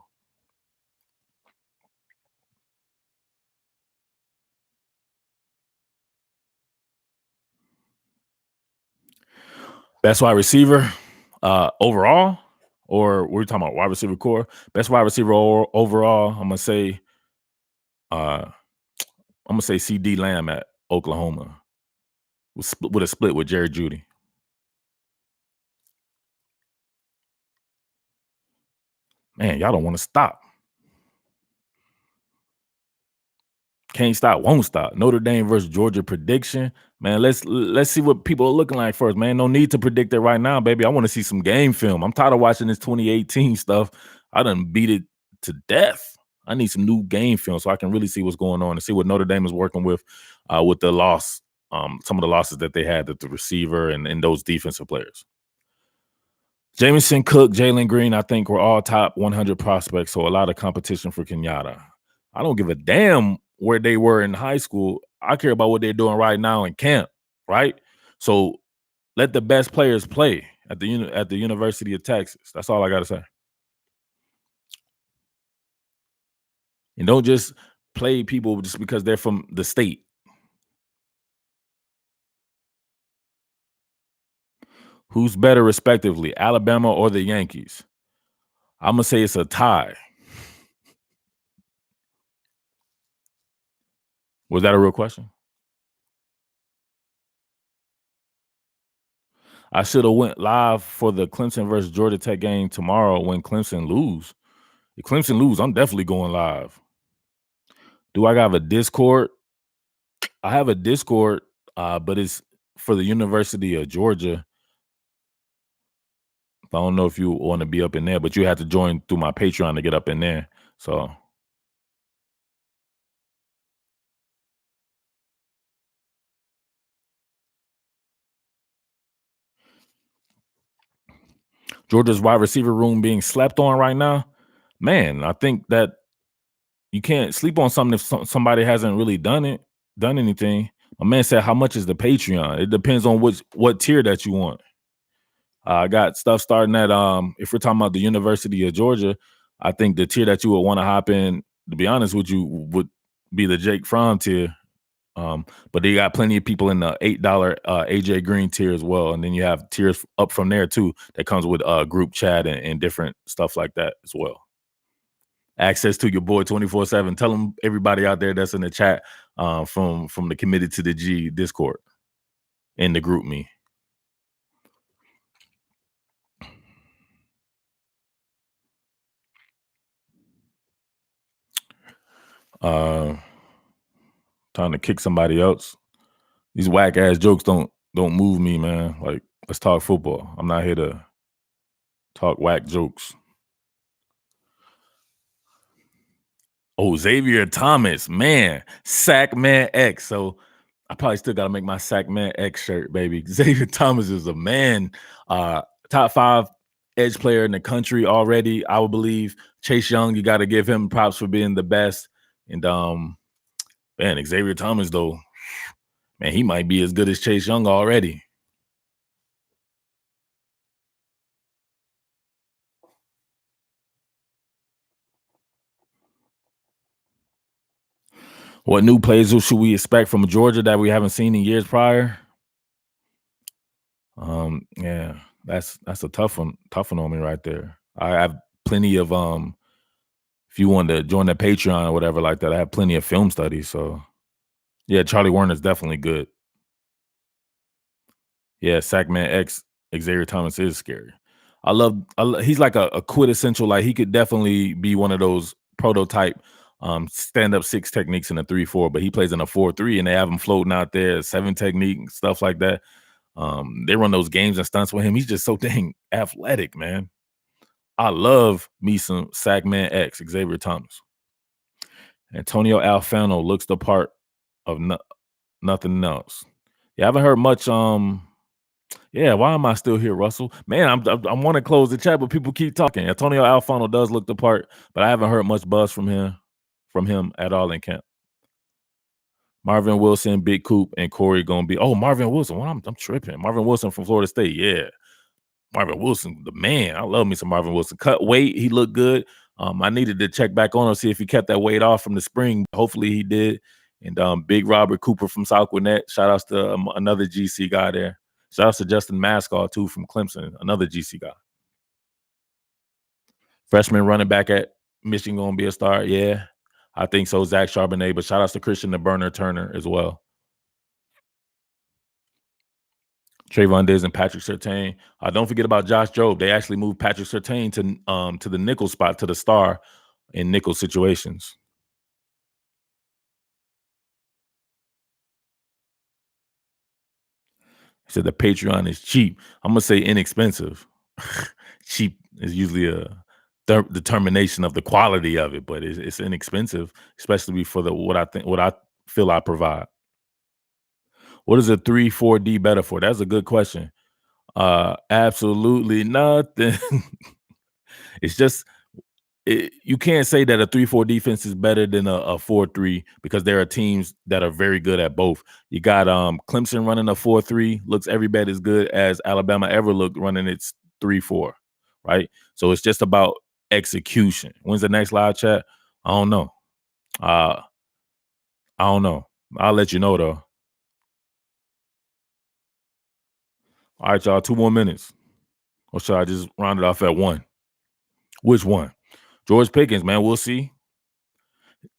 best wide receiver overall, or we're talking about wide receiver core. Best wide receiver overall, I'm gonna say CD Lamb at Oklahoma with a split with Jerry Jeudy. Man, y'all don't want to stop. Can't stop, won't stop. Notre Dame versus Georgia prediction. Man, let's see what people are looking like first, man. No need to predict it right now, baby. I want to see some game film. I'm tired of watching this 2018 stuff. I done beat it to death. I need some new game film so I can really see what's going on and see what Notre Dame is working with the loss, some of the losses that they had at the receiver and those defensive players. Jamison, Cook, Jalen Green, I think we're all top 100 prospects, so a lot of competition for Kenyatta. I don't give a damn where they were in high school. I care about what they're doing right now in camp, right? So let the best players play at the University of Texas. That's all I got to say. And don't just play people just because they're from the state. Who's better, respectively, Alabama or the Yankees? I'm gonna say it's a tie. Was that a real question? I should have went live for the Clemson versus Georgia Tech game tomorrow when Clemson lose. If Clemson lose, I'm definitely going live. Do I have a Discord? I have a Discord, but it's for the University of Georgia. I don't know if you want to be up in there, but you have to join through my Patreon to get up in there. So Georgia's wide receiver room being slept on right now. Man, I think that you can't sleep on something if somebody hasn't really done anything. My man said, "How much is the Patreon?" It depends on what tier that you want. I got stuff starting at if we're talking about the University of Georgia, I think the tier that you would want to hop in, to be honest with you, would be the Jake Fromm tier. But they got plenty of people in the $8 AJ Green tier as well, and then you have tiers up from there too that comes with group chat and different stuff like that as well. Access to your boy 24/7. Tell them everybody out there that's in the chat from the Committed to the G Discord in the group me. Time to kick somebody else. These whack ass jokes don't move me, man. Like, let's talk football. I'm not here to talk whack jokes. Oh, Xavier Thomas, man, Sackman X. So I probably still got to make my Sackman X shirt, baby. Xavier Thomas is a man. Top 5 edge player in the country already, I would believe. Chase Young, you got to give him props for being the best. And man, Xavier Thomas, though, man, he might be as good as Chase Young already. What new plays should we expect from Georgia that we haven't seen in years prior? Yeah, that's a tough one on me right there. I have plenty of if you want to join the Patreon or whatever like that, I have plenty of film studies. So yeah, Charlie Warner's definitely good. Yeah, Sackman X Xavier Thomas is scary. He's like a quintessential, like he could definitely be one of those prototype stand-up 6 techniques in a 3-4, but he plays in a 4-3 and they have him floating out there, 7 technique and stuff like that. They run those games and stunts with him. He's just so dang athletic, man. I love me some Sackman X, Xavier Thomas. Antonio Alfano looks the part of nothing else. Yeah, I haven't heard much. Yeah, why am I still here, Russell? Man, I want to close the chat, but people keep talking. Antonio Alfano does look the part, but I haven't heard much buzz from him at all in camp. Marvin Wilson, Big Coop, and Corey gonna be. Oh, Marvin Wilson. Well, I'm tripping. Marvin Wilson from Florida State. Yeah, Marvin Wilson, the man. I love me some Marvin Wilson. Cut weight, he looked good. I needed to check back on him, see if he kept that weight off from the spring. Hopefully he did. And Big Robert Cooper from South Gwinnett. Shout outs to another GC guy there. Shout outs to Justin Mascall too from Clemson, another GC guy. Freshman running back at Michigan gonna be a star. Yeah, I think so. Zach Charbonnet, but shout outs to Christian the Burner Turner as well. Trayvon Diggs and Patrick Surtain. Don't forget about Josh Jobe. They actually moved Patrick Surtain to the nickel spot, to the star in nickel situations. He said the Patreon is cheap. I'm gonna say inexpensive. Cheap is usually a determination of the quality of it, but it's inexpensive, especially for what I feel I provide. What is a 3-4D better for? That's a good question. Absolutely nothing. It's just you can't say that a 3-4 defense is better than a 4-3 because there are teams that are very good at both. You got Clemson running a 4-3, looks every bit as good as Alabama ever looked running its 3-4, right? So it's just about execution. When's the next live chat? I don't know. I don't know. I'll let you know though. All right, y'all, 2 more minutes. Or should I just round it off at 1? Which one? George Pickens, man. We'll see.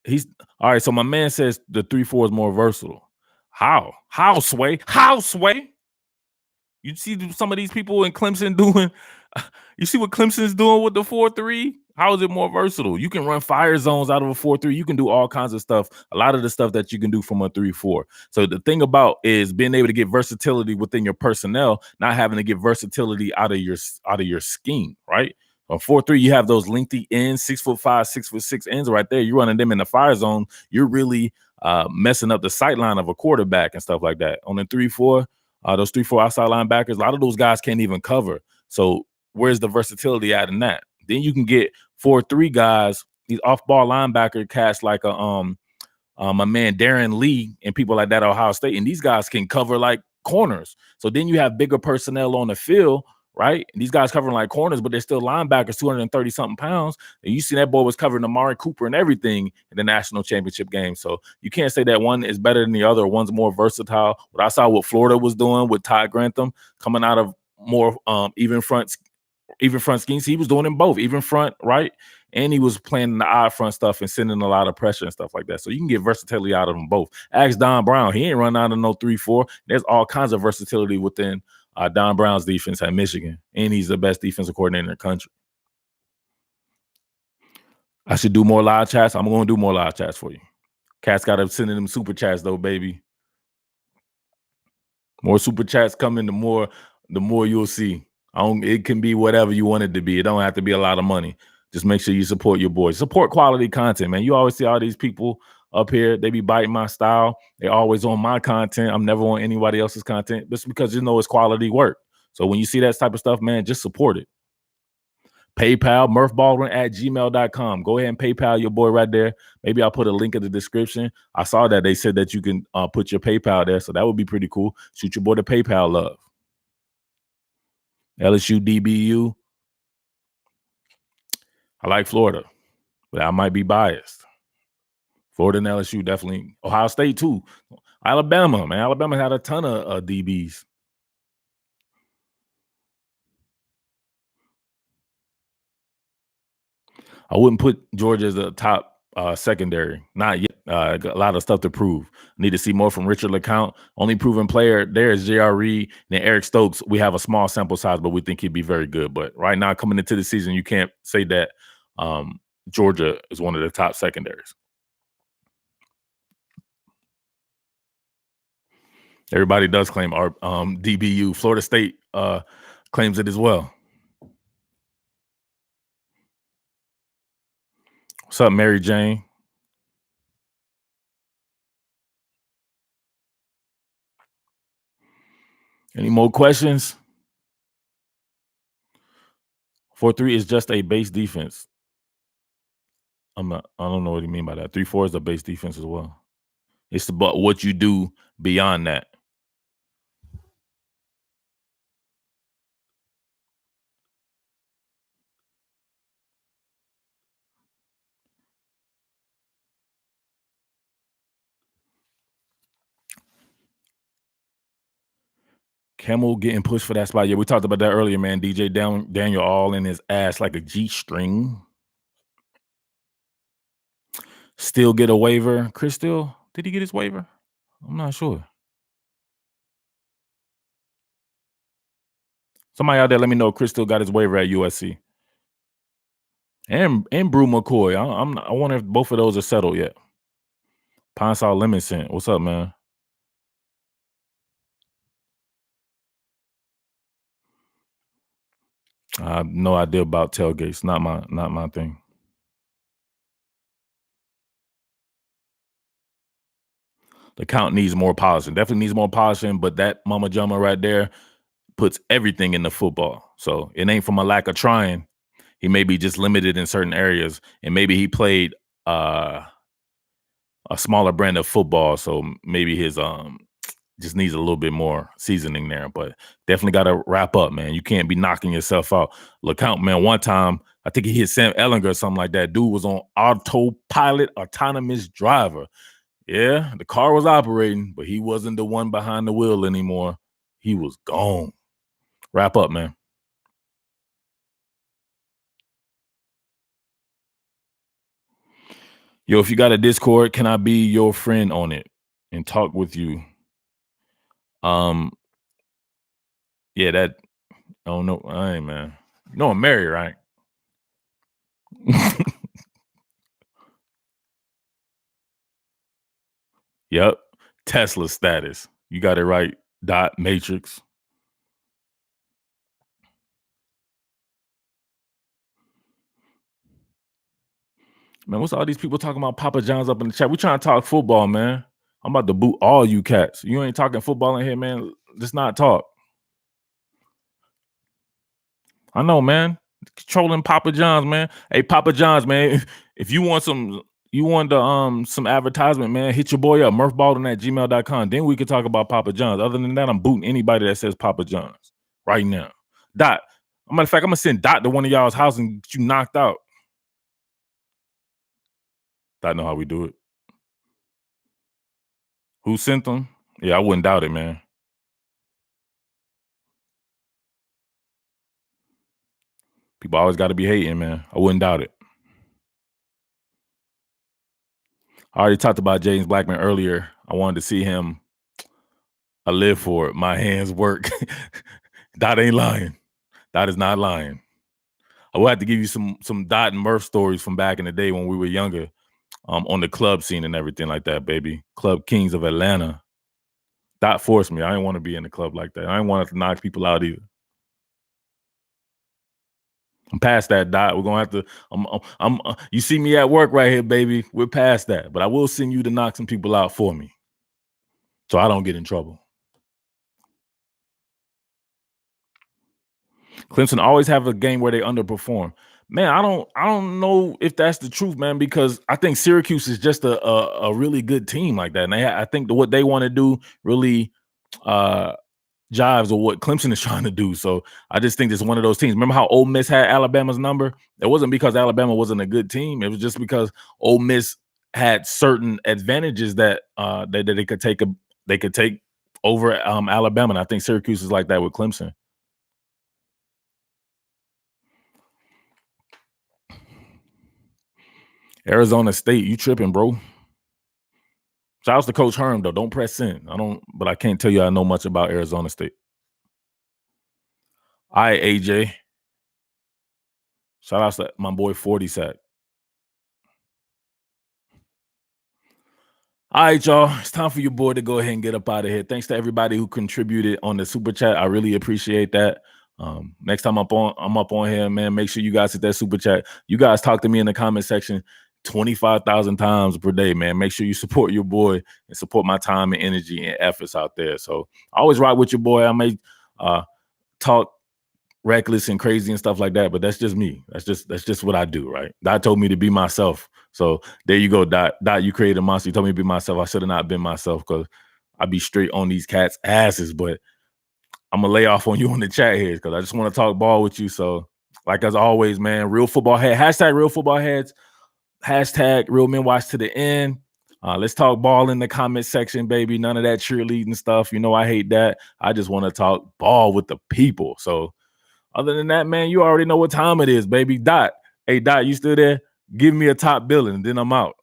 He's all right. So my man says the 3-4 is more versatile. How? How, Sway? How, Sway? You see some of these people in Clemson doing. You see what Clemson's doing with the 4-3? How is it more versatile? You can run fire zones out of a 4-3. You can do all kinds of stuff. A lot of the stuff that you can do from a 3-4. So the thing about is being able to get versatility within your personnel, not having to get versatility out of your scheme, right? On 4-3, you have those lengthy ends, 6'5", 6'6" ends right there. You're running them in the fire zone. You're really messing up the sight line of a quarterback and stuff like that. On the 3-4, those 3-4 outside linebackers, a lot of those guys can't even cover. So where's the versatility at in that? Then you can get 4-3 guys, these off-ball linebacker cats like my man Darren Lee and people like that at Ohio State, and these guys can cover like corners. So then you have bigger personnel on the field, right? And these guys covering like corners, but they're still linebackers, 230-something pounds. And you see that boy was covering Amari Cooper and everything in the national championship game. So you can't say that one is better than the other. One's more versatile. What I saw what Florida was doing with Ty Grantham coming out of more even front schemes, he was doing them both, even front, right? And he was playing the odd front stuff and sending a lot of pressure and stuff like that. So you can get versatility out of them both. Ask Don Brown. He ain't run out of no 3-4. There's all kinds of versatility within Don Brown's defense at Michigan. And he's the best defensive coordinator in the country. I should do more live chats. I'm going to do more live chats for you. Cats got to send in them super chats, though, baby. More super chats coming, the more you'll see. It can be whatever you want it to be. It don't have to be a lot of money. Just make sure you support your boys. Support quality content, man. You always see all these people up here. They be biting my style. They always on my content. I'm never on anybody else's content. Just because you know it's quality work. So when you see that type of stuff, man, just support it. PayPal, Murf Baldwin at gmail.com. Go ahead and PayPal your boy right there. Maybe I'll put a link in the description. I saw that they said that you can put your PayPal there. So that would be pretty cool. Shoot your boy the PayPal love. LSU, DBU. I like Florida, but I might be biased. Florida and LSU definitely. Ohio State too. Alabama, man. Alabama had a ton of DBs. I wouldn't put Georgia as a top secondary. Not yet. Got a lot of stuff to prove. Need to see more from Richard LeCounte. Only proven player there is J.R. Reed and Eric Stokes. We have a small sample size, but we think he'd be very good. But right now, coming into the season, you can't say that Georgia is one of the top secondaries. Everybody does claim our DBU. Florida State claims it as well. What's up, Mary Jane? Any more questions? 4-3 is just a base defense. I don't know what you mean by that. 3-4 is a base defense as well. It's about what you do beyond that. Camel getting pushed for that spot. Yeah, we talked about that earlier, man. DJ Daniel all in his ass like a G-string. Still get a waiver. Chris Steele, did he get his waiver? I'm not sure. Somebody out there, let me know. Chris Steele got his waiver at USC. And Brew McCoy. I wonder if both of those are settled yet. Pine Sol Lemon Scent. What's up, man? I have no idea about tailgates. Not my thing. The count needs more polishing. Definitely needs more polishing, but that Mama Jama right there puts everything in the football. So it ain't from a lack of trying. he may be just limited in certain areas, and maybe he played a smaller brand of football, so maybe his just needs a little bit more seasoning there. But definitely got to wrap up, man. You can't be knocking yourself out. LeCount, man, one time I think he hit Sam Ellinger or something like that. Dude was on autopilot, autonomous driver. Yeah, the car was operating, but he wasn't the one behind the wheel anymore. He was gone. Wrap up, man. Yo, if you got a Discord, can I be your friend on it and talk with you? Um, yeah, that I don't know. I ain't man. You know I'm married, right? Yep. Tesla status. You got it right. Dot matrix. Man, what's all these people talking about Papa John's up in the chat? We trying to talk football, man. I'm about to boot all you cats. You ain't talking football in here, man. Let's not talk. I know, man. Controlling Papa John's, man. Hey, Papa John's, man. If you want some advertisement, man, hit your boy up, Murf Baldwin at gmail.com. Then we can talk about Papa John's. Other than that, I'm booting anybody that says Papa John's right now. Dot. Matter of fact, I'm gonna send Dot to one of y'all's house and get you knocked out. Dot know how we do it. Who sent them? Yeah, I wouldn't doubt it, man. People always got to be hating, man. I wouldn't doubt it. I already talked about James Blackman earlier. I wanted to see him. I live for it. My hands work. Dot ain't lying. Dot is not lying. I will have to give you some Dot and Murph stories from back in the day when we were younger, on the club scene and everything like that, baby. Club Kings of Atlanta. Dot forced me. I didn't want to be in the club like that. I didn't want to knock people out either. I'm past that, Dot. We're gonna have to. You see me at work right here, baby. We're past that, but I will send you to knock some people out for me, so I don't get in trouble. Clemson always have a game where they underperform. Man, I don't know if that's the truth, man, because I think Syracuse is just a really good team like that, and I think what they want to do really uh jives with what Clemson is trying to do. So I just think it's one of those teams. Remember how Ole Miss had Alabama's number? It wasn't because Alabama wasn't a good team. It was just because Ole Miss had certain advantages that that they could take over Alabama. And I think Syracuse is like that with Clemson. Arizona State, you tripping, bro? Shout out to Coach Herm though. Don't press in. But I can't tell you I know much about Arizona State. All right, AJ. Shout out to my boy 40 Sack. All right, y'all. It's time for your boy to go ahead and get up out of here. Thanks to everybody who contributed on the super chat. I really appreciate that. Next time I'm up on here, man. Make sure you guys hit that super chat. You guys talk to me in the comment section 25,000 times per day, man. Make sure you support your boy and support my time and energy and efforts out there. So I always ride with your boy. I may talk reckless and crazy and stuff like that, but that's just me. That's just what I do, right? Dot told me to be myself. So there you go, Dot. Dot, you created a monster. You told me to be myself. I should have not been myself because I'd be straight on these cats' asses. But I'm gonna lay off on you on the chat here because I just want to talk ball with you. So, like as always, man, real football head, hashtag real football heads, hashtag real men watch to the end. Let's talk ball in the comment section, baby. None of that cheerleading stuff. You know, I hate that. I just want to talk ball with the people. So other than that, man, you already know what time it is, baby. Dot. Hey, Dot, you still there? Give me a top billing, then I'm out.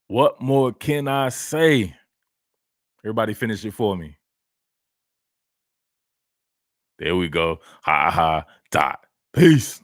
What more can I say? Everybody finish it for me. There we go. Ha ha. Dot. Peace.